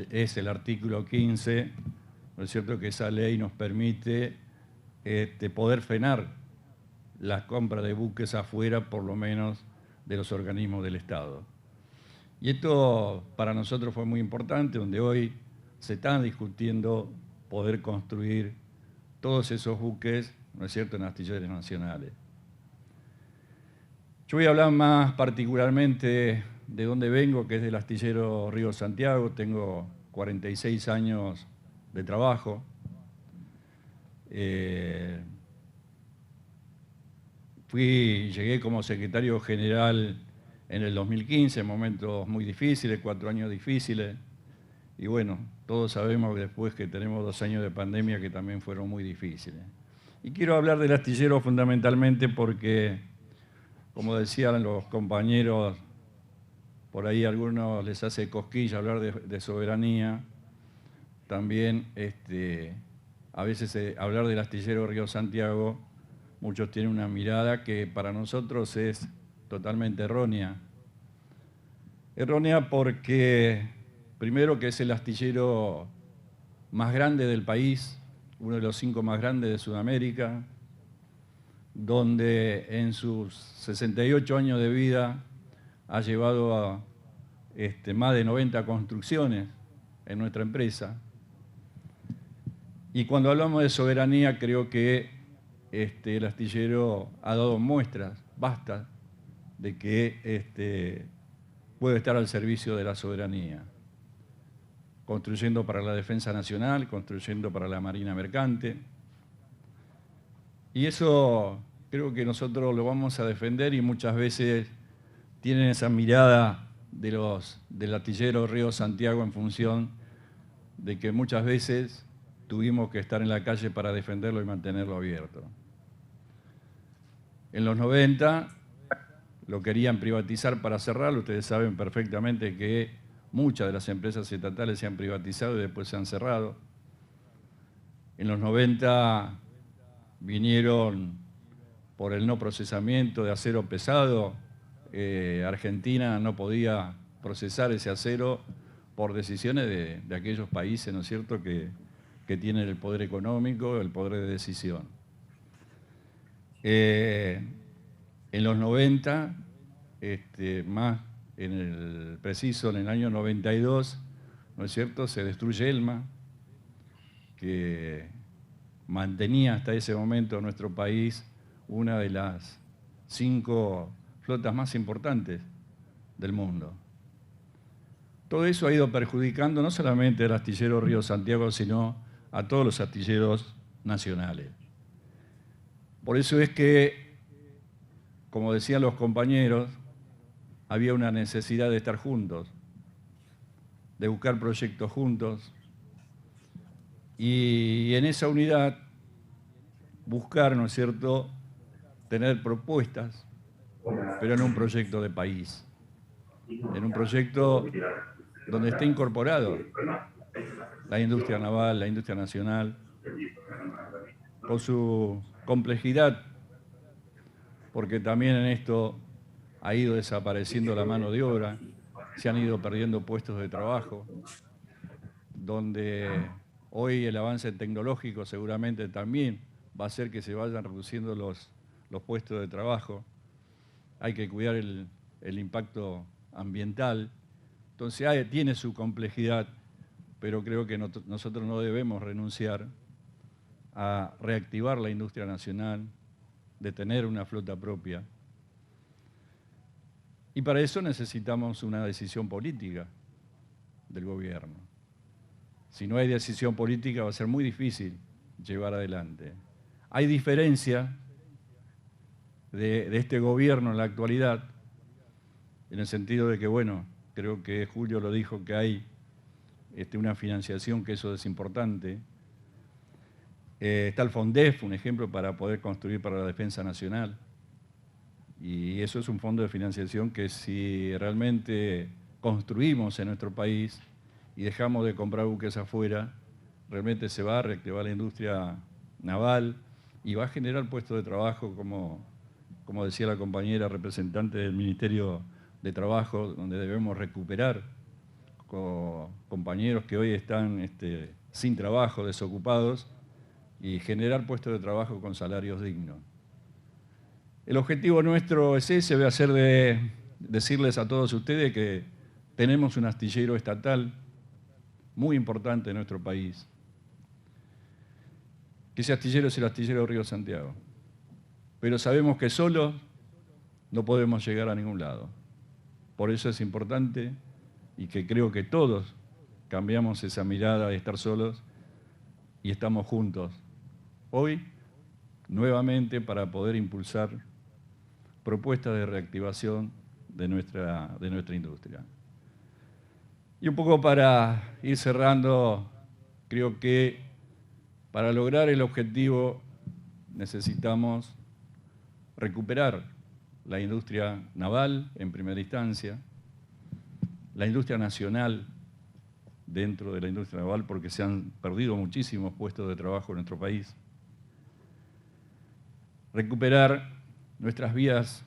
es el artículo 15, ¿no es cierto?, que esa ley nos permite poder frenar la compra de buques afuera, por lo menos de los organismos del Estado. Y esto para nosotros fue muy importante, donde hoy se están discutiendo poder construir todos esos buques, ¿no es cierto?, en astilleros nacionales. Yo voy a hablar más particularmente de dónde vengo, que es del astillero Río Santiago. Tengo 46 años de Llegué como secretario general en el 2015, en momentos muy difíciles, 4 años difíciles. Y bueno, todos sabemos que después que tenemos 2 años de pandemia que también fueron muy difíciles. Y quiero hablar del astillero fundamentalmente porque, como decían los compañeros, por ahí a algunos les hace cosquilla hablar de soberanía. También a veces hablar del astillero Río Santiago, muchos tienen una mirada que para nosotros es totalmente errónea. Errónea porque, primero, que es el astillero más grande del país, uno de los 5 más grandes de Sudamérica, donde en sus 68 años de vida ha llevado a más de 90 construcciones en nuestra empresa. Y cuando hablamos de soberanía, creo que el astillero ha dado muestras bastas de que puede estar al servicio de la soberanía, construyendo para la defensa nacional, construyendo para la marina mercante. Y eso creo que nosotros lo vamos a defender, y muchas veces tienen esa mirada del astillero Río Santiago en función de que muchas veces tuvimos que estar en la calle para defenderlo y mantenerlo abierto. En los 90 lo querían privatizar para cerrarlo. Ustedes saben perfectamente que muchas de las empresas estatales se han privatizado y después se han cerrado. En los 90 vinieron por el no procesamiento de acero pesado. Argentina no podía procesar ese acero por decisiones de aquellos países, ¿no es cierto?, que tienen el poder económico, el poder de decisión. En los 90, más en el año 92, ¿no es cierto?, se destruye ELMA, que mantenía hasta ese momento en nuestro país una de las 5 flotas más importantes del mundo. Todo eso ha ido perjudicando no solamente al astillero Río Santiago, sino a todos los astilleros nacionales. Por eso es que, como decían los compañeros, había una necesidad de estar juntos, de buscar proyectos juntos, y en esa unidad buscar, ¿no es cierto?, tener propuestas, pero en un proyecto de país, en un proyecto donde esté incorporado la industria naval, la industria nacional, con su complejidad, porque también en esto ha ido desapareciendo la mano de obra, se han ido perdiendo puestos de trabajo, donde hoy el avance tecnológico seguramente también va a hacer que se vayan reduciendo los puestos de trabajo. Hay que cuidar el impacto ambiental. Entonces tiene su complejidad, pero creo que nosotros no debemos renunciar a reactivar la industria nacional, de tener una flota propia. Y para eso necesitamos una decisión política del gobierno. Si no hay decisión política va a ser muy difícil llevar adelante. Hay diferencia de este gobierno en la actualidad, en el sentido de que, bueno, creo que Julio lo dijo, que hay una financiación, que eso es importante. Está el FONDEF, un ejemplo, para poder construir para la defensa nacional. Y eso es un fondo de financiación que, si realmente construimos en nuestro país y dejamos de comprar buques afuera, realmente se va a reactivar la industria naval y va a generar puestos de trabajo, como decía la compañera representante del Ministerio de Trabajo, donde debemos recuperar compañeros que hoy están sin trabajo, desocupados, y generar puestos de trabajo con salarios dignos. El objetivo nuestro es ese, va a ser de decirles a todos ustedes que tenemos un astillero estatal muy importante en nuestro país. Que ese astillero es el astillero Río Santiago. Pero sabemos que solos no podemos llegar a ningún lado. Por eso es importante, y que creo que todos cambiamos esa mirada de estar solos y estamos juntos hoy nuevamente para poder impulsar propuestas de reactivación de nuestra industria. Y un poco para ir cerrando, creo que para lograr el objetivo necesitamos recuperar la industria naval en primera instancia, la industria nacional dentro de la industria naval, porque se han perdido muchísimos puestos de trabajo en nuestro país. Recuperar nuestras vías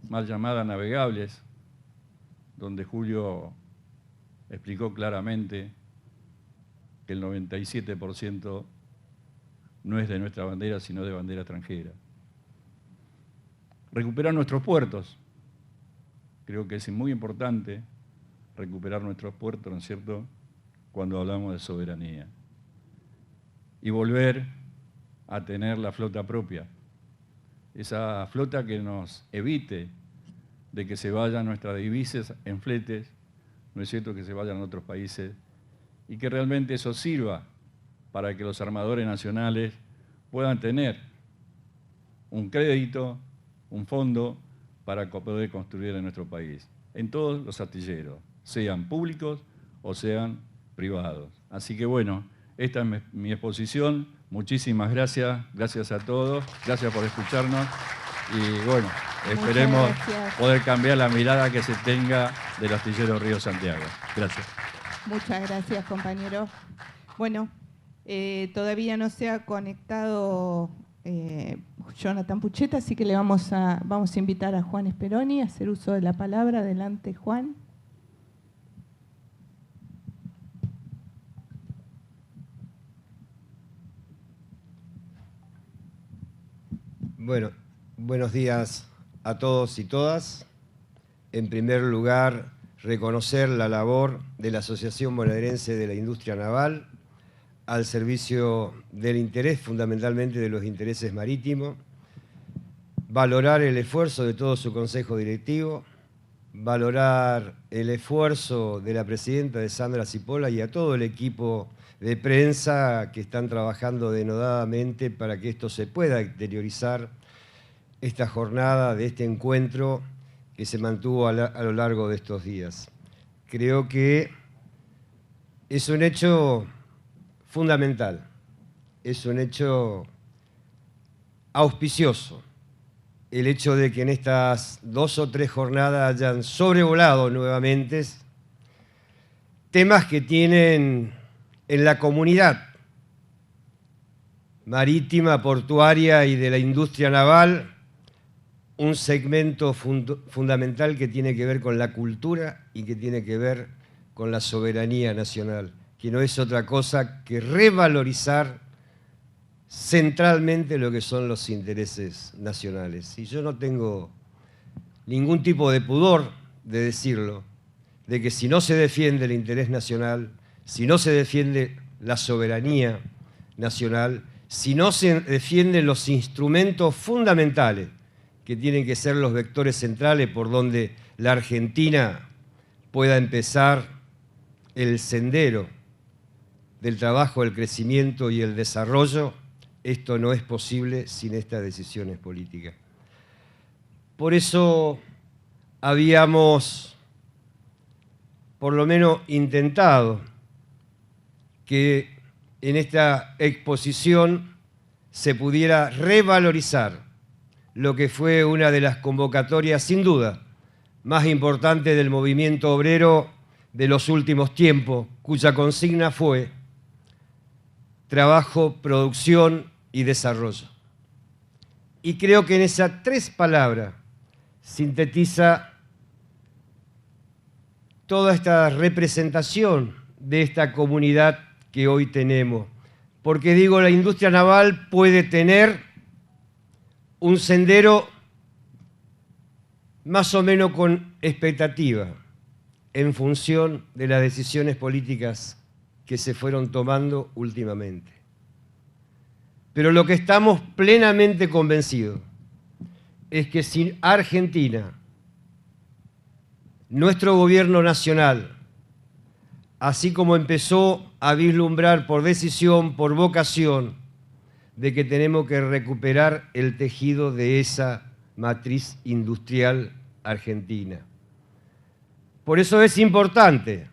mal llamadas navegables, donde Julio explicó claramente que el 97% no es de nuestra bandera, sino de bandera extranjera. Recuperar nuestros puertos. Creo que es muy importante recuperar nuestros puertos, ¿no es cierto?, cuando hablamos de soberanía. Y volver a tener la flota propia. Esa flota que nos evite de que se vayan nuestras divisas en fletes, ¿no es cierto?, que se vayan a otros países, y que realmente eso sirva para que los armadores nacionales puedan tener un crédito, un fondo para poder construir en nuestro país, en todos los astilleros, sean públicos o sean privados. Así que bueno, esta es mi exposición. Muchísimas gracias, gracias a todos, gracias por escucharnos y bueno, esperemos poder cambiar la mirada que se tenga del astillero Río Santiago. Gracias. Muchas gracias, compañero. Bueno, todavía no se ha conectado Jonathan Pucheta, así que le vamos a invitar a Juan Speroni a hacer uso de la palabra. Adelante, Juan. Bueno, buenos días a todos y todas. En primer lugar, reconocer la labor de la Asociación Bonaerense de la Industria Naval al servicio del interés, fundamentalmente de los intereses marítimos, valorar el esfuerzo de todo su consejo directivo, valorar el esfuerzo de la presidenta de Sandra Cipolla y a todo el equipo de prensa que están trabajando denodadamente para que esto se pueda exteriorizar, esta jornada de este encuentro que se mantuvo a lo largo de estos días. Creo que es un hecho fundamental, es un hecho auspicioso, el hecho de que en estas 2 o 3 jornadas hayan sobrevolado nuevamente temas que tienen en la comunidad marítima, portuaria y de la industria naval un segmento fundamental que tiene que ver con la cultura y que tiene que ver con la soberanía nacional, que no es otra cosa que revalorizar centralmente lo que son los intereses nacionales. Y yo no tengo ningún tipo de pudor de decirlo, de que si no se defiende el interés nacional, si no se defiende la soberanía nacional, si no se defienden los instrumentos fundamentales que tienen que ser los vectores centrales por donde la Argentina pueda empezar el sendero del trabajo, el crecimiento y el desarrollo, esto no es posible sin estas decisiones políticas. Por eso habíamos, por lo menos, intentado que en esta exposición se pudiera revalorizar lo que fue una de las convocatorias, sin duda, más importantes del movimiento obrero de los últimos tiempos, cuya consigna fue trabajo, producción y desarrollo. Y creo que en esas 3 palabras sintetiza toda esta representación de esta comunidad que hoy tenemos. Porque digo, la industria naval puede tener un sendero más o menos con expectativa en función de las decisiones políticas que se fueron tomando últimamente. Pero lo que estamos plenamente convencidos es que sin Argentina, nuestro gobierno nacional, así como empezó a vislumbrar por decisión, por vocación, de que tenemos que recuperar el tejido de esa matriz industrial argentina. Por eso es importante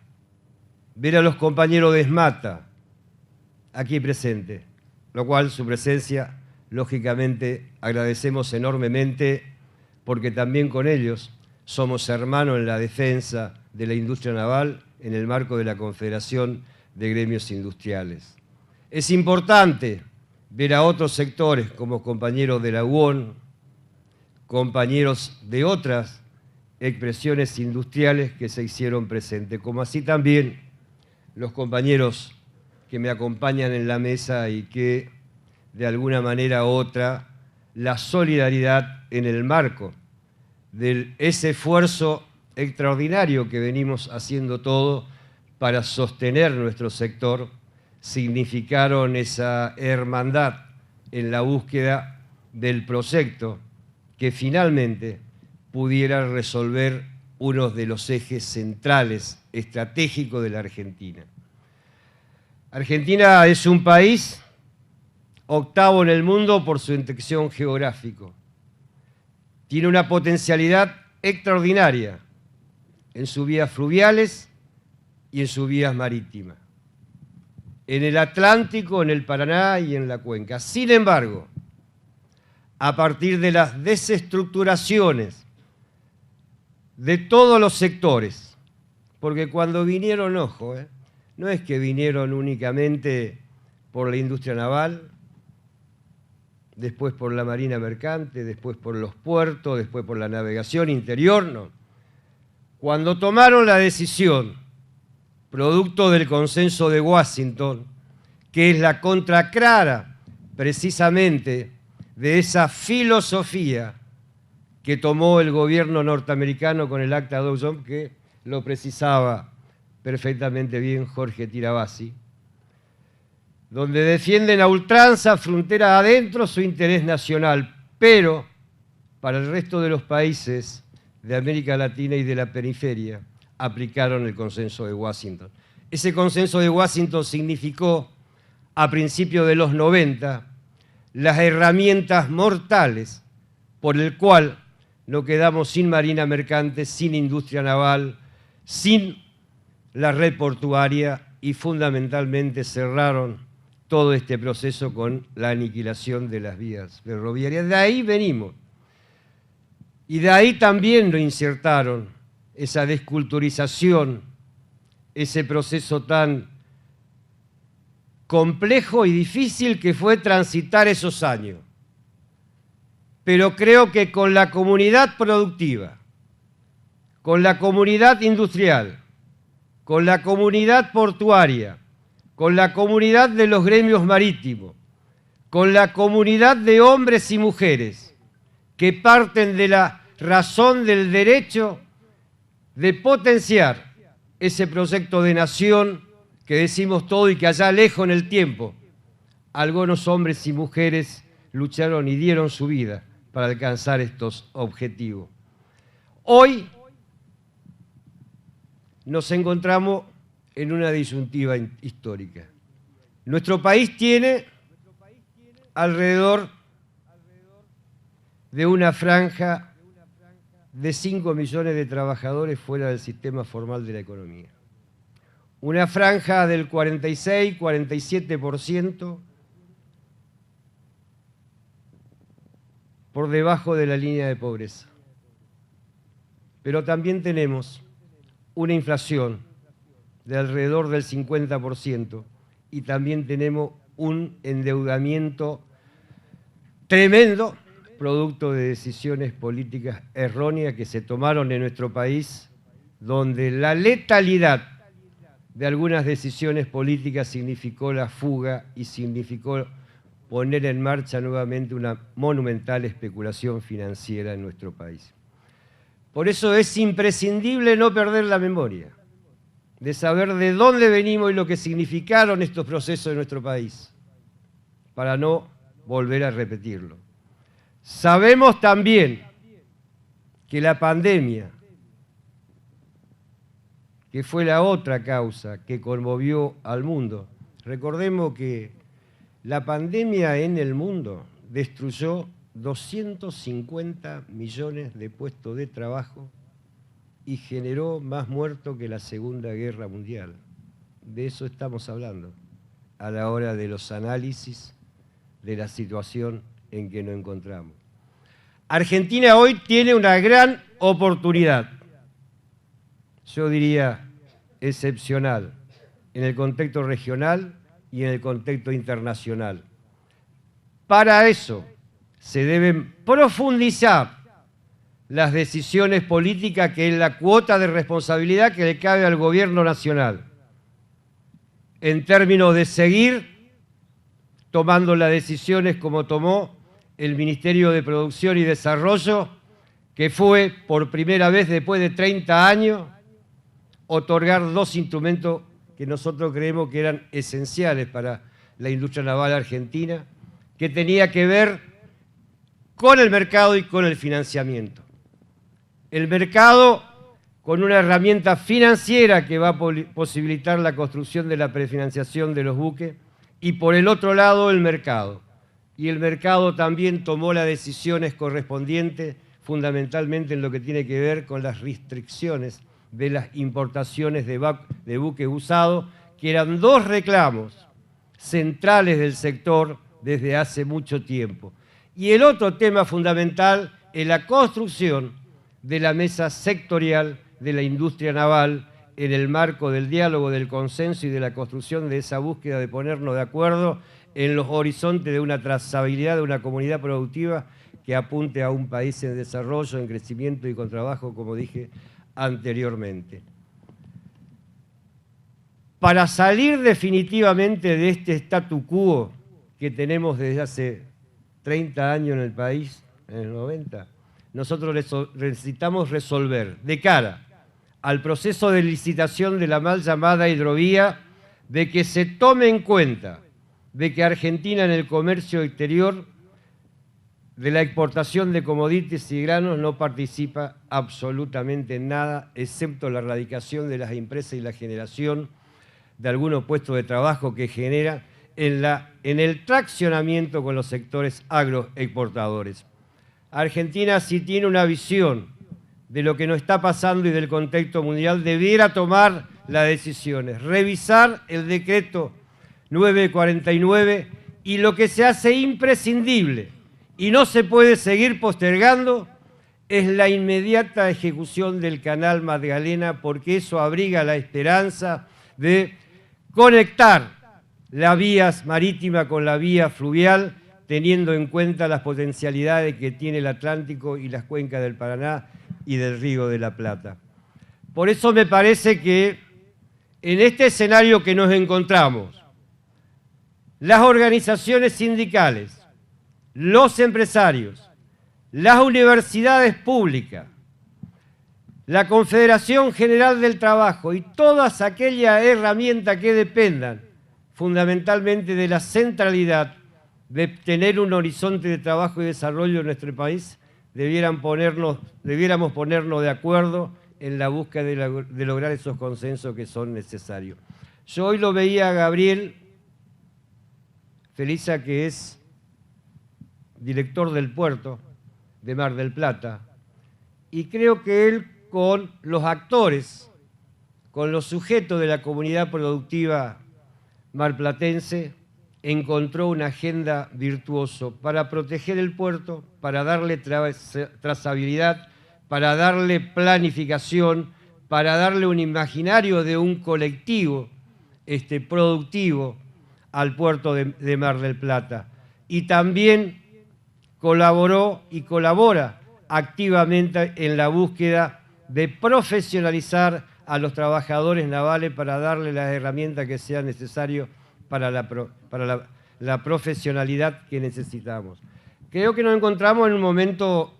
ver a los compañeros de SMATA aquí presentes, lo cual su presencia, lógicamente, agradecemos enormemente, porque también con ellos somos hermanos en la defensa de la industria naval en el marco de la Confederación de Gremios Industriales. Es importante ver a otros sectores como compañeros de la UON, compañeros de otras expresiones industriales que se hicieron presentes, como así también los compañeros que me acompañan en la mesa y que, de alguna manera u otra, la solidaridad en el marco de ese esfuerzo extraordinario que venimos haciendo todos para sostener nuestro sector, significaron esa hermandad en la búsqueda del proyecto que finalmente pudiera resolver uno de los ejes centrales estratégicos de la Argentina. Argentina es un país octavo en el mundo por su extensión geográfica. Tiene una potencialidad extraordinaria en sus vías fluviales y en sus vías marítimas, en el Atlántico, en el Paraná y en la cuenca. Sin embargo, a partir de las desestructuraciones de todos los sectores, porque cuando vinieron, ojo, no es que vinieron únicamente por la industria naval, después por la marina mercante, después por los puertos, después por la navegación interior, no. Cuando tomaron la decisión, producto del consenso de Washington, que es la contracara precisamente de esa filosofía que tomó el gobierno norteamericano con el Acta Dow-Jones, que lo precisaba perfectamente bien Jorge Tirabassi, donde defienden a ultranza, frontera adentro, su interés nacional, pero para el resto de los países de América Latina y de la periferia aplicaron el consenso de Washington. Ese consenso de Washington significó, a principios de los 90, las herramientas mortales por el cual no quedamos sin marina mercante, sin industria naval, sin la red portuaria y fundamentalmente cerraron todo este proceso con la aniquilación de las vías ferroviarias. De ahí venimos. Y de ahí también lo insertaron, esa desculturización, ese proceso tan complejo y difícil que fue transitar esos años. Pero creo que con la comunidad productiva, con la comunidad industrial, con la comunidad portuaria, con la comunidad de los gremios marítimos, con la comunidad de hombres y mujeres que parten de la razón del derecho de potenciar ese proyecto de nación que decimos todo y que allá lejos en el tiempo, algunos hombres y mujeres lucharon y dieron su vida para alcanzar estos objetivos. Hoy nos encontramos en una disyuntiva histórica. Nuestro país tiene alrededor de una franja de 5 millones de trabajadores fuera del sistema formal de la economía. Una franja del 46, 47% por debajo de la línea de pobreza. Pero también tenemos una inflación de alrededor del 50% y también tenemos un endeudamiento tremendo, producto de decisiones políticas erróneas que se tomaron en nuestro país, donde la letalidad de algunas decisiones políticas significó la fuga y significó poner en marcha nuevamente una monumental especulación financiera en nuestro país. Por eso es imprescindible no perder la memoria, de saber de dónde venimos y lo que significaron estos procesos en nuestro país, para no volver a repetirlo. Sabemos también que la pandemia, que fue la otra causa que conmovió al mundo, recordemos que la pandemia en el mundo destruyó 250 millones de puestos de trabajo y generó más muertos que la Segunda Guerra Mundial. De eso estamos hablando a la hora de los análisis de la situación en que nos encontramos. Argentina hoy tiene una gran oportunidad, yo diría excepcional, en el contexto regional y en el contexto internacional. Para eso se deben profundizar las decisiones políticas, que es la cuota de responsabilidad que le cabe al gobierno nacional, en términos de seguir tomando las decisiones como tomó el Ministerio de Producción y Desarrollo, que fue por primera vez después de 30 años otorgar 2 instrumentos que nosotros creemos que eran esenciales para la industria naval argentina, que tenía que ver con el mercado y con el financiamiento. El mercado con una herramienta financiera que va a posibilitar la construcción de la prefinanciación de los buques, y por el otro lado el mercado. Y el mercado también tomó las decisiones correspondientes, fundamentalmente en lo que tiene que ver con las restricciones de las importaciones de buques usados, que eran 2 reclamos centrales del sector desde hace mucho tiempo. Y el otro tema fundamental es la construcción de la mesa sectorial de la industria naval en el marco del diálogo, del consenso y de la construcción de esa búsqueda de ponernos de acuerdo en los horizontes de una trazabilidad de una comunidad productiva que apunte a un país en desarrollo, en crecimiento y con trabajo, como dije anteriormente. Para salir definitivamente de este statu quo que tenemos desde hace 30 años en el país, en el 90, nosotros necesitamos resolver de cara al proceso de licitación de la mal llamada hidrovía, de que se tome en cuenta de que Argentina en el comercio exterior de la exportación de commodities y granos no participa absolutamente en nada, excepto la erradicación de las empresas y la generación de algunos puestos de trabajo que genera en el traccionamiento con los sectores agroexportadores. Argentina, si tiene una visión de lo que nos está pasando y del contexto mundial, debiera tomar las decisiones, revisar el decreto 949 y lo que se hace imprescindible y no se puede seguir postergando es la inmediata ejecución del canal Magdalena, porque eso abriga la esperanza de conectar las vías marítimas con la vía fluvial, teniendo en cuenta las potencialidades que tiene el Atlántico y las cuencas del Paraná y del Río de la Plata. Por eso me parece que en este escenario que nos encontramos, las organizaciones sindicales, los empresarios, las universidades públicas, la Confederación General del Trabajo y todas aquellas herramientas que dependan fundamentalmente de la centralidad de tener un horizonte de trabajo y desarrollo en nuestro país, debiéramos ponernos de acuerdo en la búsqueda de lograr esos consensos que son necesarios. Yo hoy lo veía a Gabriel Feliza, que es director del puerto de Mar del Plata, y creo que él con los actores, con los sujetos de la comunidad productiva marplatense, encontró una agenda virtuosa para proteger el puerto, para darle trazabilidad, para darle planificación, para darle un imaginario de un colectivo productivo al puerto de Mar del Plata. Y también colaboró y colabora activamente en la búsqueda de profesionalizar a los trabajadores navales para darle las herramientas que sean necesarias para la profesionalidad que necesitamos. Creo que nos encontramos en un momento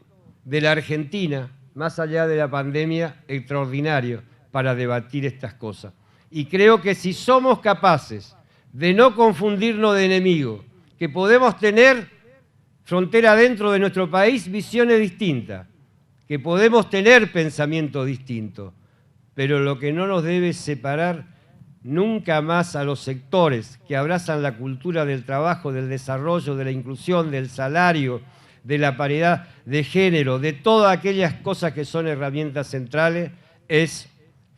de la Argentina, más allá de la pandemia, extraordinario para debatir estas cosas. Y creo que si somos capaces de no confundirnos de enemigos, que podemos tener frontera dentro de nuestro país, visiones distintas, que podemos tener pensamientos distintos, pero lo que no nos debe separar nunca más a los sectores que abrazan la cultura del trabajo, del desarrollo, de la inclusión, del salario, de la paridad de género, de todas aquellas cosas que son herramientas centrales, es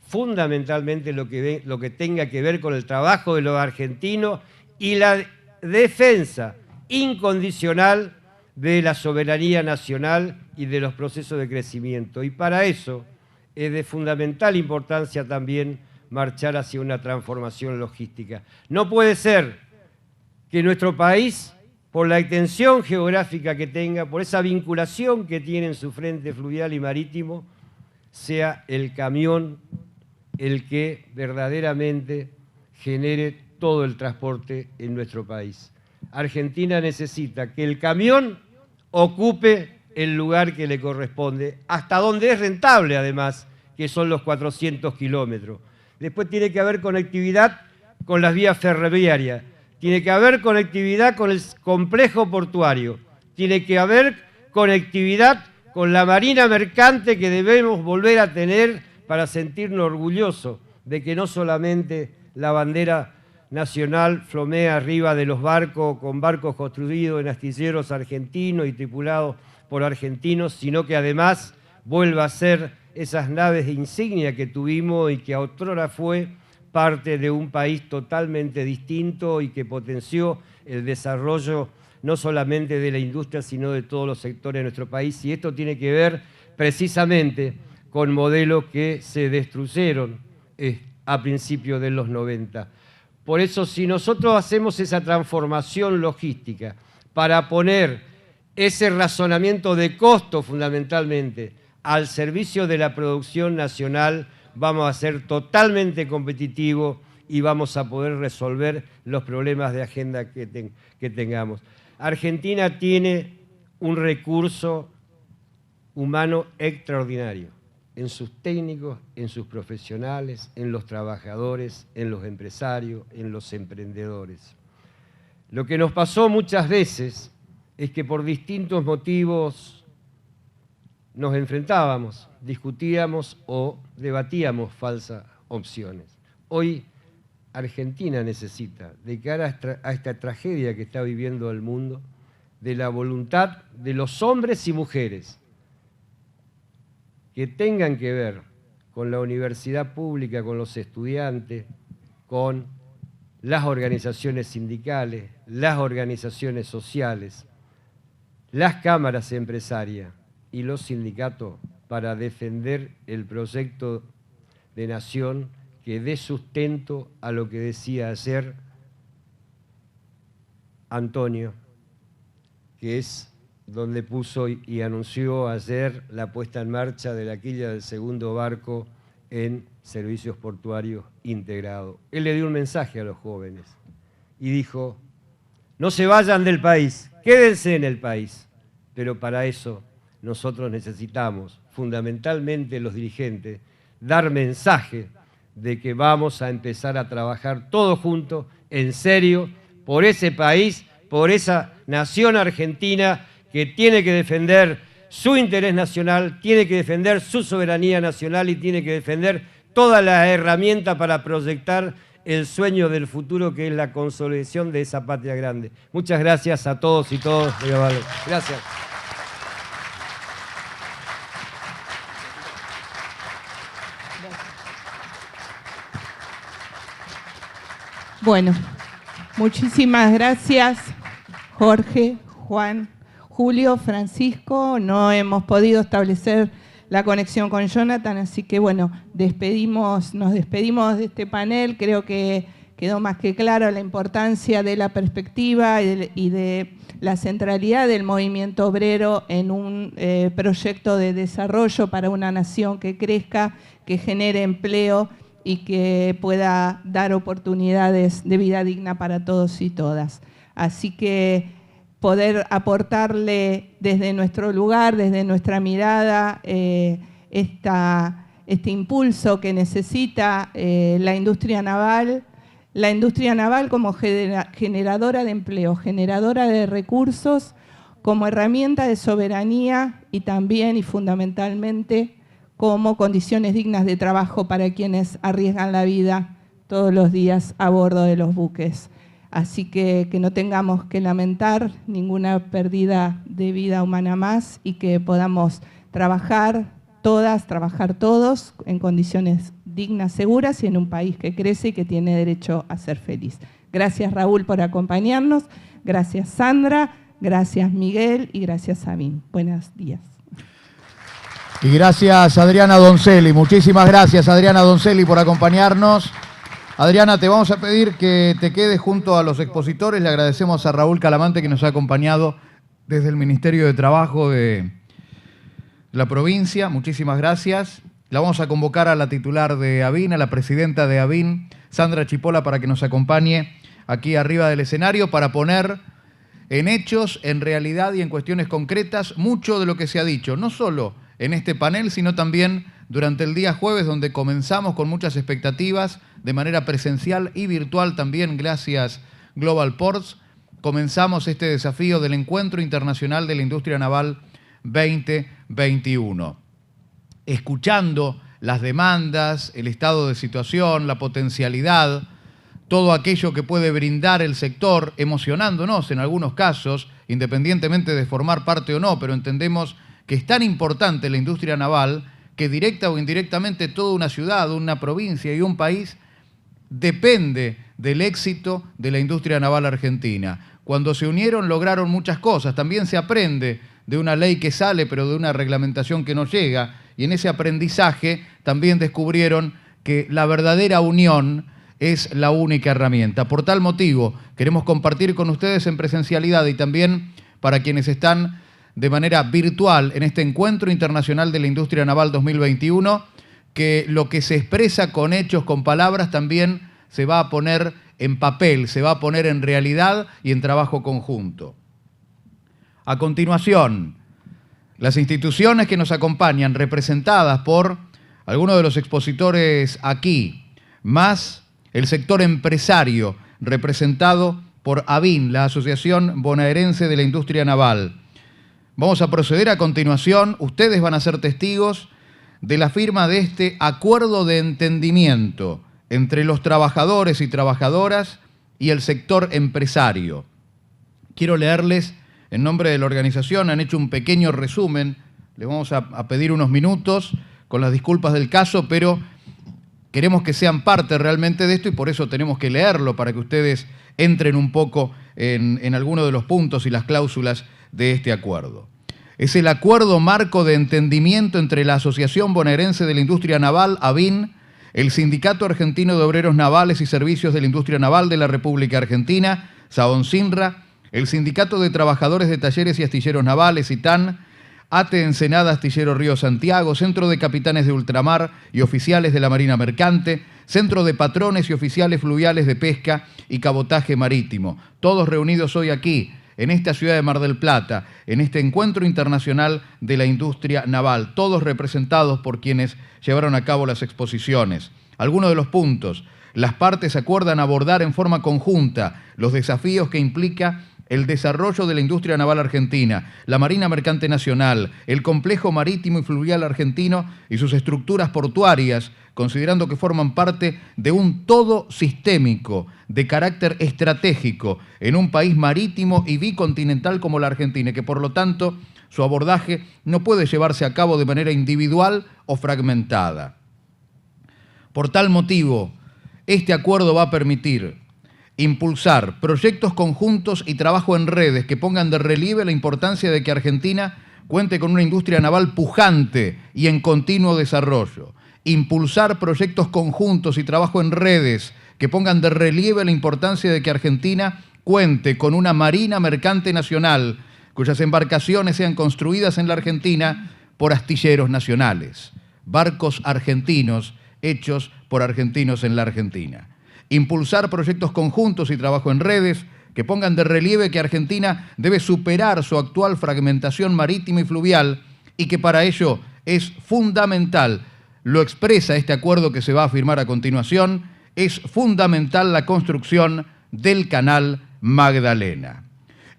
fundamentalmente lo que tenga que ver con el trabajo de los argentinos y la defensa incondicional de la soberanía nacional y de los procesos de crecimiento. Y para eso es de fundamental importancia también marchar hacia una transformación logística. No puede ser que nuestro país, por la extensión geográfica que tenga, por esa vinculación que tiene en su frente fluvial y marítimo, sea el camión el que verdaderamente genere todo el transporte en nuestro país. Argentina necesita que el camión ocupe el lugar que le corresponde, hasta donde es rentable además, que son los 400 kilómetros. Después tiene que haber conectividad con las vías ferroviarias, tiene que haber conectividad con el complejo portuario, tiene que haber conectividad con la marina mercante que debemos volver a tener para sentirnos orgullosos de que no solamente la bandera nacional flomea arriba de los barcos, con barcos construidos en astilleros argentinos y tripulados por argentinos, sino que además vuelva a ser esas naves de insignia que tuvimos y que otrora fue parte de un país totalmente distinto y que potenció el desarrollo no solamente de la industria, sino de todos los sectores de nuestro país. Y esto tiene que ver precisamente con modelos que se destruyeron a principios de los 90. Por eso, si nosotros hacemos esa transformación logística para poner ese razonamiento de costo fundamentalmente al servicio de la producción nacional, vamos a ser totalmente competitivos y vamos a poder resolver los problemas de agenda que tengamos. Argentina tiene un recurso humano extraordinario en sus técnicos, en sus profesionales, en los trabajadores, en los empresarios, en los emprendedores. Lo que nos pasó muchas veces es que por distintos motivos nos enfrentábamos, discutíamos o debatíamos falsas opciones. Hoy Argentina necesita, de cara a esta tragedia que está viviendo el mundo, de la voluntad de los hombres y mujeres que tengan que ver con la universidad pública, con los estudiantes, con las organizaciones sindicales, las organizaciones sociales, las cámaras empresarias y los sindicatos para defender el proyecto de nación que dé sustento a lo que decía ayer Antonio, que es donde puso y anunció ayer la puesta en marcha de la quilla del segundo barco en servicios portuarios integrados. Él le dio un mensaje a los jóvenes y dijo: no se vayan del país, quédense en el país, pero para eso nosotros necesitamos, fundamentalmente los dirigentes, dar mensaje de que vamos a empezar a trabajar todos juntos, en serio, por ese país, por esa nación argentina que tiene que defender su interés nacional, tiene que defender su soberanía nacional y tiene que defender todas las herramientas para proyectar el sueño del futuro, que es la consolidación de esa patria grande. Muchas gracias a todos y todas. Gracias. Bueno, muchísimas gracias, Jorge, Juan, Julio, Francisco. No hemos podido establecer la conexión con Jonathan, así que bueno, nos despedimos de este panel. Creo que quedó más que claro la importancia de la perspectiva y de la centralidad del movimiento obrero en un proyecto de desarrollo para una nación que crezca, que genere empleo y que pueda dar oportunidades de vida digna para todos y todas. Así que poder aportarle desde nuestro lugar, desde nuestra mirada, este impulso que necesita la industria naval como generadora de empleo, generadora de recursos, como herramienta de soberanía y también y fundamentalmente como condiciones dignas de trabajo para quienes arriesgan la vida todos los días a bordo de los buques. Así que no tengamos que lamentar ninguna pérdida de vida humana más y que podamos trabajar todas, trabajar todos en condiciones dignas, seguras y en un país que crece y que tiene derecho a ser feliz. Gracias, Raúl, por acompañarnos. Gracias, Sandra. Gracias, Miguel. Y gracias, Sabín. Buenos días. Y gracias, Adriana Donzelli. Muchísimas gracias, Adriana Donzelli, por acompañarnos. Adriana, te vamos a pedir que te quedes junto a los expositores. Le agradecemos a Raúl Calamante, que nos ha acompañado desde el Ministerio de Trabajo de la provincia. Muchísimas gracias. La vamos a convocar a la titular de ABIN, a la presidenta de ABIN, Sandra Chipola, para que nos acompañe aquí arriba del escenario para poner en hechos, en realidad y en cuestiones concretas mucho de lo que se ha dicho, no solo en este panel, sino también durante el día jueves, donde comenzamos con muchas expectativas de manera presencial y virtual también, gracias Global Ports. Comenzamos este desafío del Encuentro Internacional de la Industria Naval 2021. Escuchando las demandas, el estado de situación, la potencialidad, todo aquello que puede brindar el sector, emocionándonos en algunos casos, independientemente de formar parte o no, pero entendemos que es tan importante la industria naval que directa o indirectamente toda una ciudad, una provincia y un país depende del éxito de la industria naval argentina. Cuando se unieron lograron muchas cosas, también se aprende de una ley que sale pero de una reglamentación que no llega, y en ese aprendizaje también descubrieron que la verdadera unión es la única herramienta. Por tal motivo, queremos compartir con ustedes en presencialidad y también para quienes están de manera virtual en este Encuentro Internacional de la Industria Naval 2021, que lo que se expresa con hechos, con palabras, también se va a poner en papel, se va a poner en realidad y en trabajo conjunto. A continuación, las instituciones que nos acompañan, representadas por algunos de los expositores aquí, más el sector empresario, representado por ABIN, la Asociación Bonaerense de la Industria Naval. Vamos a proceder a continuación. Ustedes van a ser testigos de la firma de este acuerdo de entendimiento entre los trabajadores y trabajadoras y el sector empresario. Quiero leerles, en nombre de la organización, han hecho un pequeño resumen. Les vamos a pedir unos minutos con las disculpas del caso, pero queremos que sean parte realmente de esto y por eso tenemos que leerlo para que ustedes entren un poco en algunos de los puntos y las cláusulas de este acuerdo. Es el acuerdo marco de entendimiento entre la Asociación Bonaerense de la Industria Naval, ABIN, el Sindicato Argentino de Obreros Navales y Servicios de la Industria Naval de la República Argentina, SAONCINRA, el Sindicato de Trabajadores de Talleres y Astilleros Navales, SITAN, ATE Ensenada Astillero Río Santiago, Centro de Capitanes de Ultramar y Oficiales de la Marina Mercante, Centro de Patrones y Oficiales Fluviales de Pesca y Cabotaje Marítimo. Todos reunidos hoy aquí, en esta ciudad de Mar del Plata, en este Encuentro Internacional de la Industria Naval, todos representados por quienes llevaron a cabo las exposiciones. Algunos de los puntos: las partes acuerdan abordar en forma conjunta los desafíos que implica el desarrollo de la industria naval argentina, la Marina Mercante Nacional, el complejo marítimo y fluvial argentino y sus estructuras portuarias, considerando que forman parte de un todo sistémico de carácter estratégico en un país marítimo y bicontinental como la Argentina, y que por lo tanto su abordaje no puede llevarse a cabo de manera individual o fragmentada. Por tal motivo, este acuerdo va a permitir impulsar proyectos conjuntos y trabajo en redes que pongan de relieve la importancia de que Argentina cuente con una industria naval pujante y en continuo desarrollo. Impulsar proyectos conjuntos y trabajo en redes que pongan de relieve la importancia de que Argentina cuente con una Marina Mercante Nacional cuyas embarcaciones sean construidas en la Argentina por astilleros nacionales, barcos argentinos hechos por argentinos en la Argentina. Impulsar proyectos conjuntos y trabajo en redes que pongan de relieve que Argentina debe superar su actual fragmentación marítima y fluvial y que para ello es fundamental, lo expresa este acuerdo que se va a firmar a continuación, es fundamental la construcción del Canal Magdalena.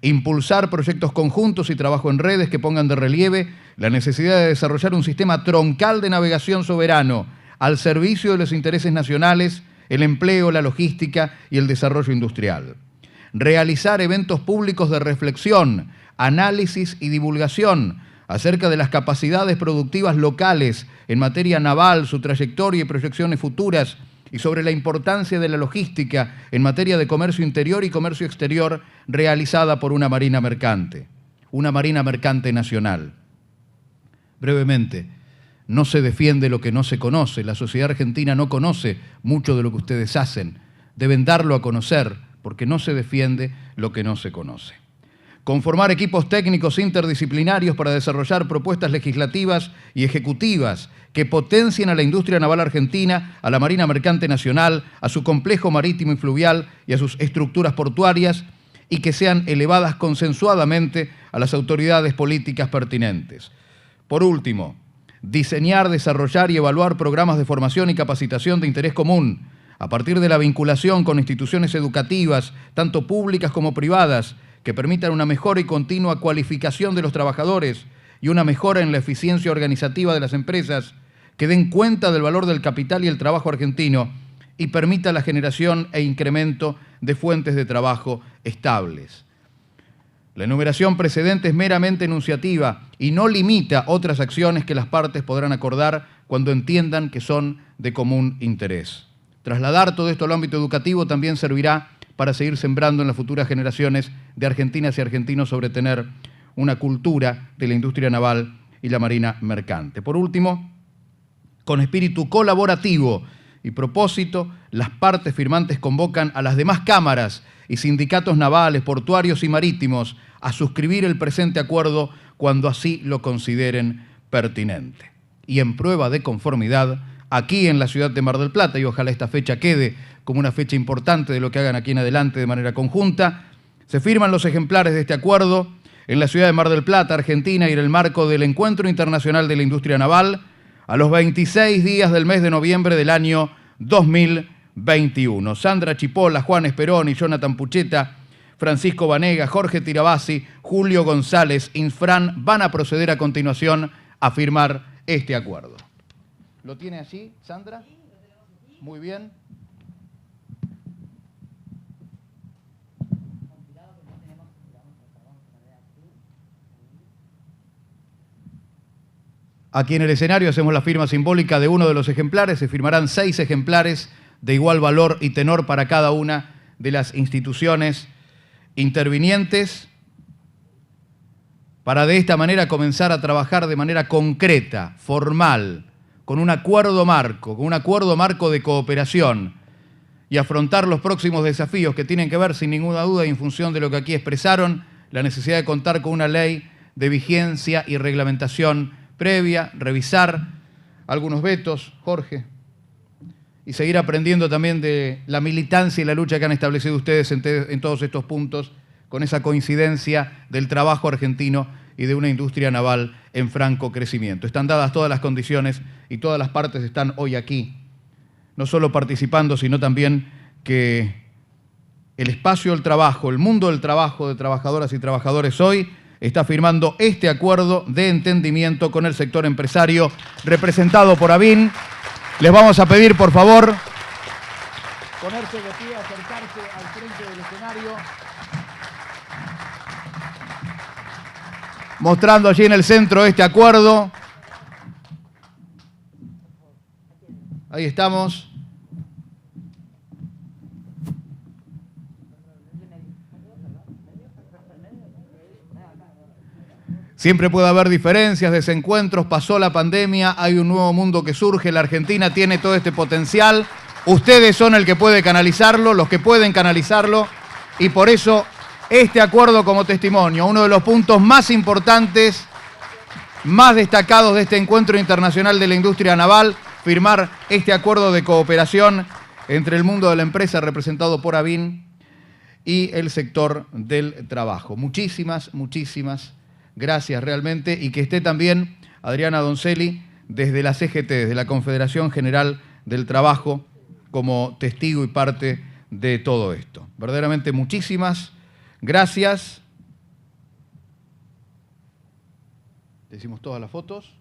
Impulsar proyectos conjuntos y trabajo en redes que pongan de relieve la necesidad de desarrollar un sistema troncal de navegación soberano al servicio de los intereses nacionales, el empleo, la logística y el desarrollo industrial. realizar eventos públicos de reflexión, análisis y divulgación acerca de las capacidades productivas locales en materia naval, su trayectoria y proyecciones futuras, y sobre la importancia de la logística en materia de comercio interior y comercio exterior realizada por una marina mercante nacional. Brevemente, no se defiende lo que no se conoce. La sociedad argentina no conoce mucho de lo que ustedes hacen. Deben darlo a conocer, porque no se defiende lo que no se conoce. Conformar equipos técnicos interdisciplinarios para desarrollar propuestas legislativas y ejecutivas que potencien a la industria naval argentina, a la Marina Mercante Nacional, a su complejo marítimo y fluvial y a sus estructuras portuarias, y que sean elevadas consensuadamente a las autoridades políticas pertinentes. Por último, diseñar, desarrollar y evaluar programas de formación y capacitación de interés común, a partir de la vinculación con instituciones educativas, tanto públicas como privadas, que permitan una mejor y continua cualificación de los trabajadores y una mejora en la eficiencia organizativa de las empresas, que den cuenta del valor del capital y el trabajo argentino y permita la generación e incremento de fuentes de trabajo estables. La enumeración precedente es meramente enunciativa y no limita otras acciones que las partes podrán acordar cuando entiendan que son de común interés. Trasladar todo esto al ámbito educativo también servirá para seguir sembrando en las futuras generaciones de argentinas y argentinos sobre tener una cultura de la industria naval y la marina mercante. Por último, con espíritu colaborativo y propósito, las partes firmantes convocan a las demás cámaras y sindicatos navales, portuarios y marítimos a suscribir el presente acuerdo cuando así lo consideren pertinente. Y en prueba de conformidad, aquí en la ciudad de Mar del Plata, y ojalá esta fecha quede como una fecha importante de lo que hagan aquí en adelante de manera conjunta, se firman los ejemplares de este acuerdo en la ciudad de Mar del Plata, Argentina, y en el marco del Encuentro Internacional de la Industria Naval, a los 26 días del mes de noviembre del año 2021. Sandra Chipola, Juan Esperón y Jonathan Pucheta, Francisco Vanega, Jorge Tirabassi, Julio González, Infran van a proceder a continuación a firmar este acuerdo. ¿Lo tiene allí, Sandra? Muy bien. Aquí en el escenario hacemos la firma simbólica de uno de los ejemplares. Se firmarán 6 ejemplares de igual valor y tenor para cada una de las instituciones intervinientes, para de esta manera comenzar a trabajar de manera concreta, formal, con un acuerdo marco de cooperación, y afrontar los próximos desafíos que tienen que ver, sin ninguna duda, y en función de lo que aquí expresaron, la necesidad de contar con una ley de vigencia y reglamentación previa, revisar algunos vetos, Jorge, y seguir aprendiendo también de la militancia y la lucha que han establecido ustedes en todos estos puntos, con esa coincidencia del trabajo argentino y de una industria naval en franco crecimiento. Están dadas todas las condiciones y todas las partes están hoy aquí, no solo participando, sino también que el espacio del trabajo, el mundo del trabajo de trabajadoras y trabajadores hoy está firmando este acuerdo de entendimiento con el sector empresario representado por ABIN. Les vamos a pedir, por favor, ponerse de pie, acercarse al frente del escenario, mostrando allí en el centro este acuerdo. Ahí estamos. Siempre puede haber diferencias, desencuentros, pasó la pandemia, hay un nuevo mundo que surge, la Argentina tiene todo este potencial, ustedes son el que puede canalizarlo, los que pueden canalizarlo, y por eso este acuerdo como testimonio, uno de los puntos más importantes, más destacados de este encuentro internacional de la industria naval, firmar este acuerdo de cooperación entre el mundo de la empresa representado por ABIN y el sector del trabajo. Muchísimas gracias realmente, y que esté también Adriana Donzelli desde la CGT, desde la Confederación General del Trabajo, como testigo y parte de todo esto. Verdaderamente muchísimas gracias. Decimos todas las fotos.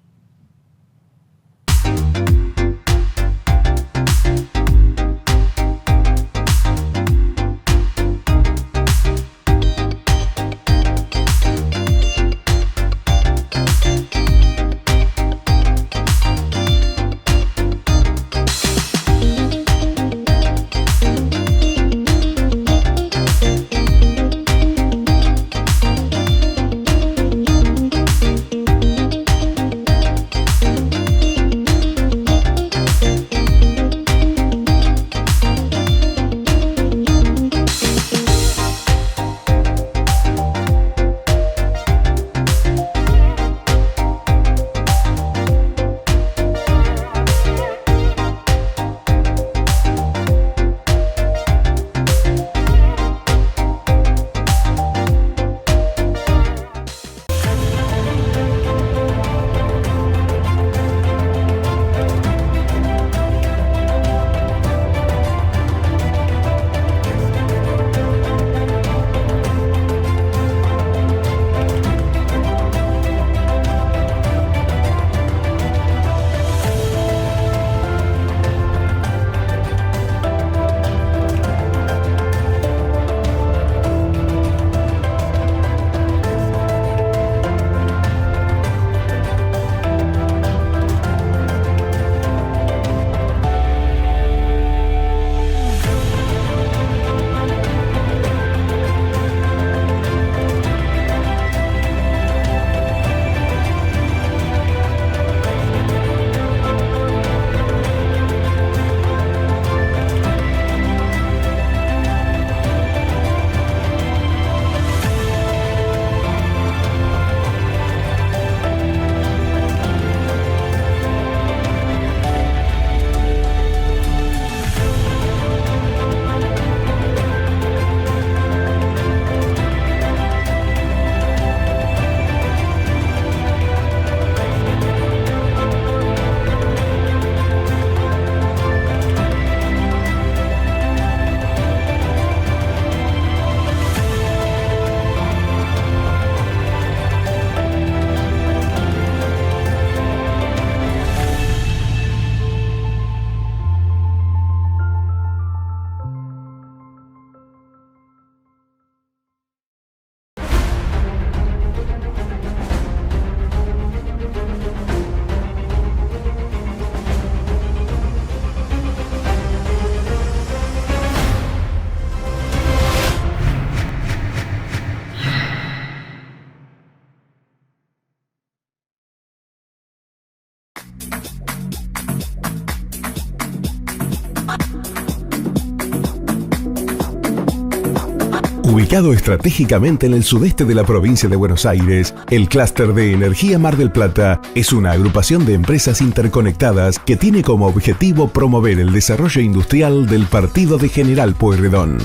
Ubicado estratégicamente en el sudeste de la provincia de Buenos Aires, el Clúster de Energía Mar del Plata es una agrupación de empresas interconectadas que tiene como objetivo promover el desarrollo industrial del partido de General Pueyrredón.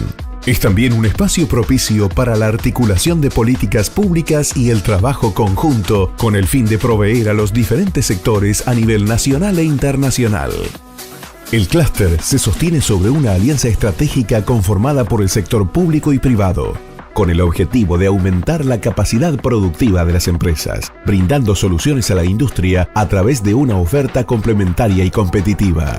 Es también un espacio propicio para la articulación de políticas públicas y el trabajo conjunto con el fin de proveer a los diferentes sectores a nivel nacional e internacional. El clúster se sostiene sobre una alianza estratégica conformada por el sector público y privado, con el objetivo de aumentar la capacidad productiva de las empresas, brindando soluciones a la industria a través de una oferta complementaria y competitiva.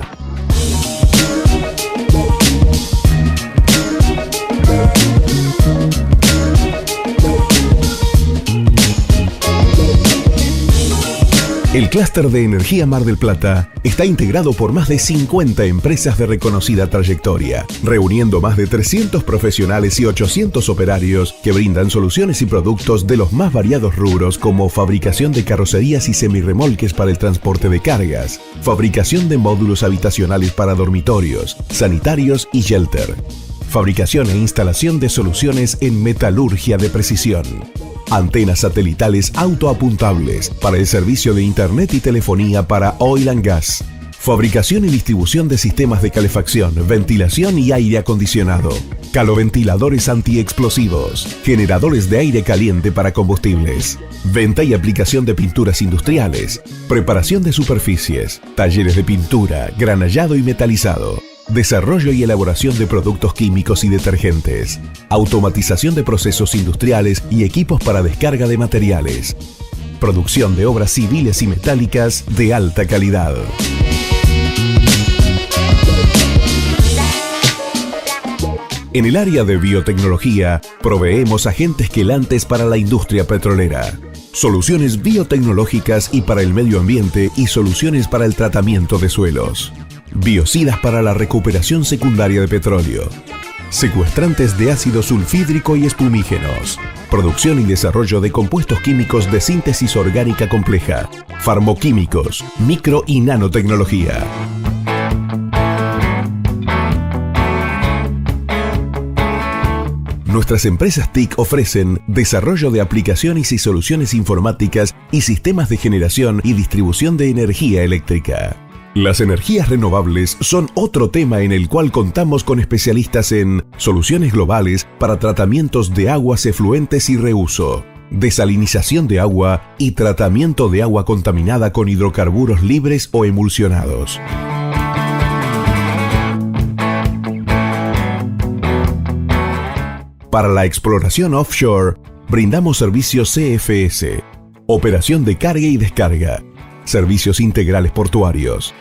El Clúster de Energía Mar del Plata está integrado por más de 50 empresas de reconocida trayectoria, reuniendo más de 300 profesionales y 800 operarios que brindan soluciones y productos de los más variados rubros como fabricación de carrocerías y semirremolques para el transporte de cargas, fabricación de módulos habitacionales para dormitorios, sanitarios y shelter, fabricación e instalación de soluciones en metalurgia de precisión, antenas satelitales autoapuntables para el servicio de internet y telefonía para oil and gas, fabricación y distribución de sistemas de calefacción, ventilación y aire acondicionado, caloventiladores antiexplosivos, generadores de aire caliente para combustibles, venta y aplicación de pinturas industriales, preparación de superficies, talleres de pintura, granallado y metalizado, desarrollo y elaboración de productos químicos y detergentes, automatización de procesos industriales y equipos para descarga de materiales, producción de obras civiles y metálicas de alta calidad. En el área de biotecnología, proveemos agentes quelantes para la industria petrolera, soluciones biotecnológicas y para el medio ambiente y soluciones para el tratamiento de suelos. Biocidas para la recuperación secundaria de petróleo, secuestrantes de ácido sulfídrico y espumígenos, producción y desarrollo de compuestos químicos de síntesis orgánica compleja, farmoquímicos, micro y nanotecnología. Nuestras empresas TIC ofrecen desarrollo de aplicaciones y soluciones informáticas y sistemas de generación y distribución de energía eléctrica. Las energías renovables son otro tema en el cual contamos con especialistas en soluciones globales para tratamientos de aguas efluentes y reuso, desalinización de agua y tratamiento de agua contaminada con hidrocarburos libres o emulsionados. Para la exploración offshore, brindamos servicios CFS, operación de carga y descarga, servicios integrales portuarios,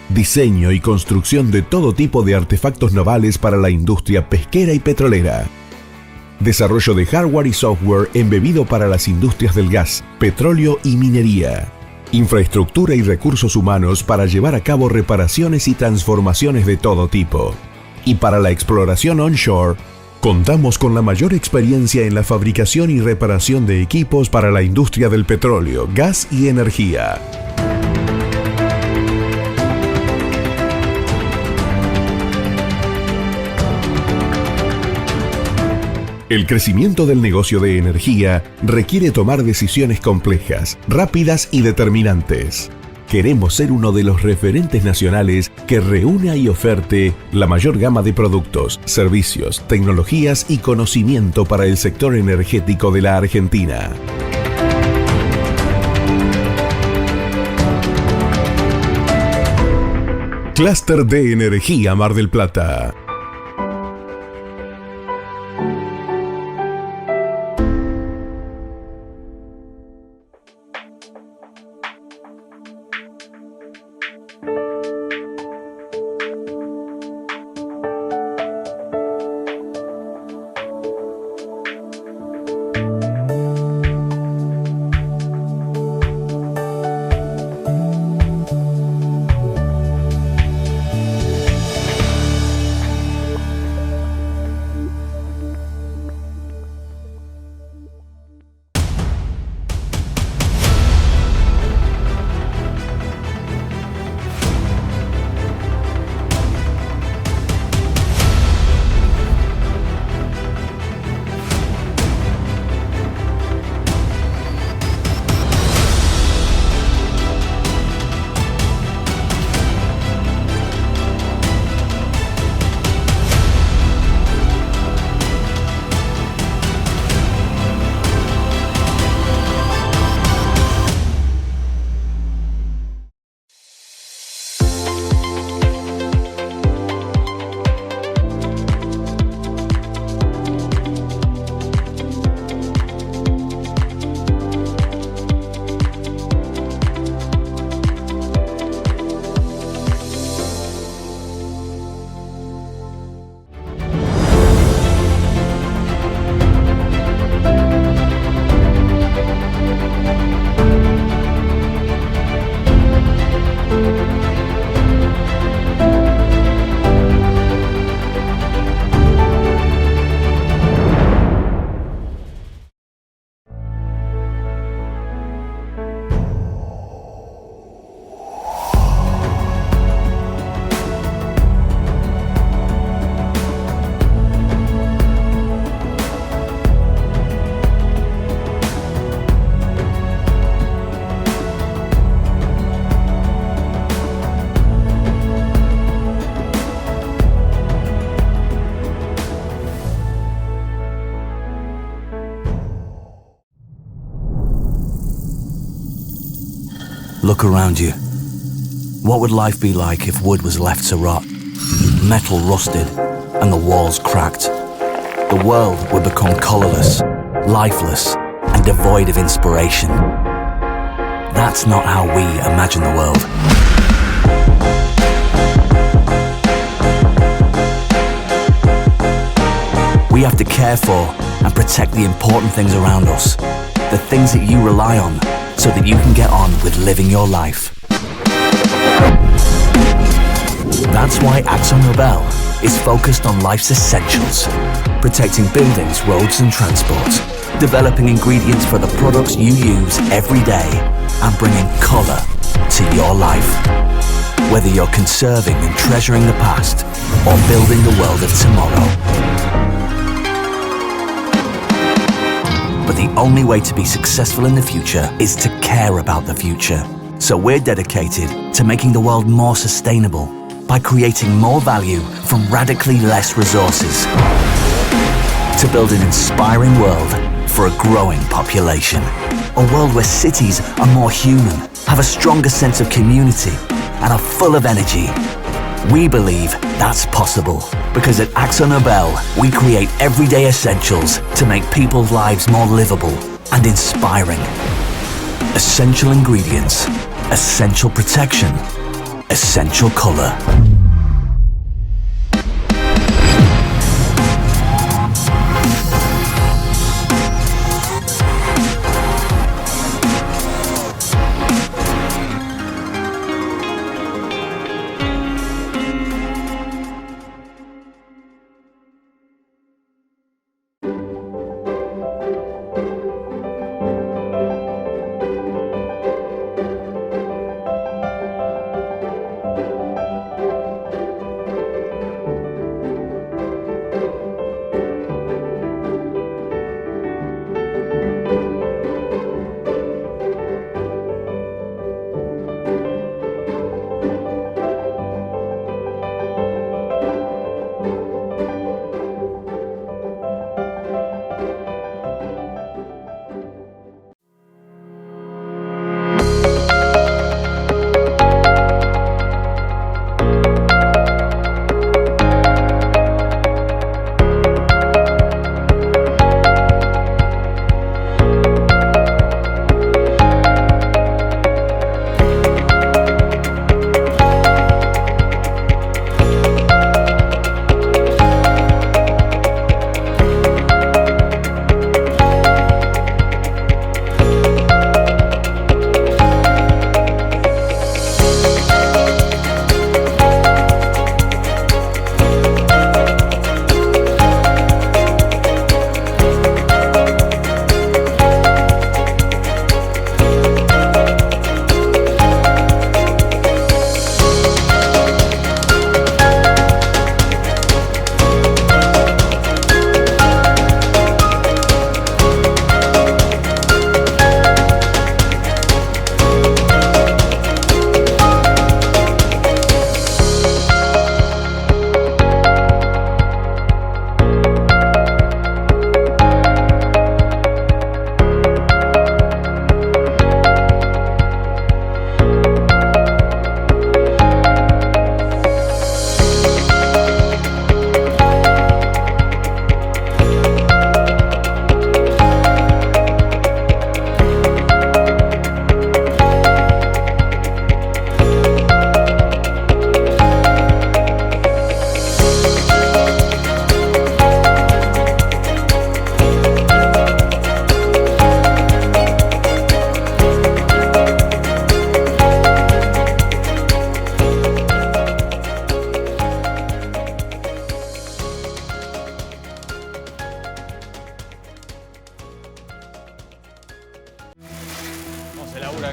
diseño y construcción de todo tipo de artefactos navales para la industria pesquera y petrolera, desarrollo de hardware y software embebido para las industrias del gas, petróleo y minería, infraestructura y recursos humanos para llevar a cabo reparaciones y transformaciones de todo tipo. Y para la exploración onshore, contamos con la mayor experiencia en la fabricación y reparación de equipos para la industria del petróleo, gas y energía. El crecimiento del negocio de energía requiere tomar decisiones complejas, rápidas y determinantes. Queremos ser uno de los referentes nacionales que reúna y oferte la mayor gama de productos, servicios, tecnologías y conocimiento para el sector energético de la Argentina. Clúster de Energía Mar del Plata. Look around you. What would life be like if wood was left to rot, metal rusted, and the walls cracked? The world would become colourless, lifeless, and devoid of inspiration. That's not how we imagine the world. We have to care for and protect the important things around us, the things that you rely on, so that you can get on with living your life. That's why AkzoNobel is focused on life's essentials, protecting buildings, roads and transport, developing ingredients for the products you use every day, and bringing colour to your life. Whether you're conserving and treasuring the past, or building the world of tomorrow. But the only way to be successful in the future is to care about the future. So we're dedicated to making the world more sustainable by creating more value from radically less resources, to build an inspiring world for a growing population. A world where cities are more human, have a stronger sense of community, and are full of energy. We believe that's possible because at AkzoNobel, we create everyday essentials to make people's lives more livable and inspiring. Essential ingredients, essential protection, essential colour.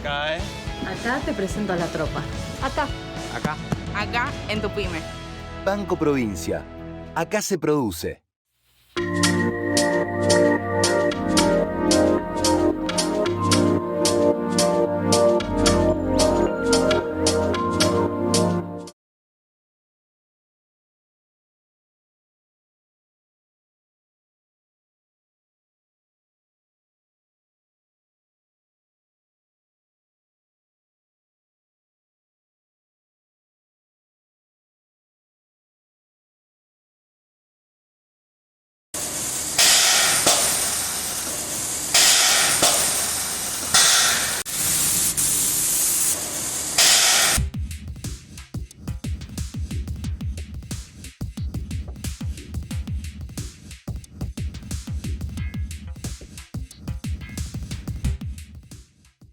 acá, ¿eh? Acá te presento a la tropa. Acá. Acá. Acá, en tu pyme. Banco Provincia. Acá se produce.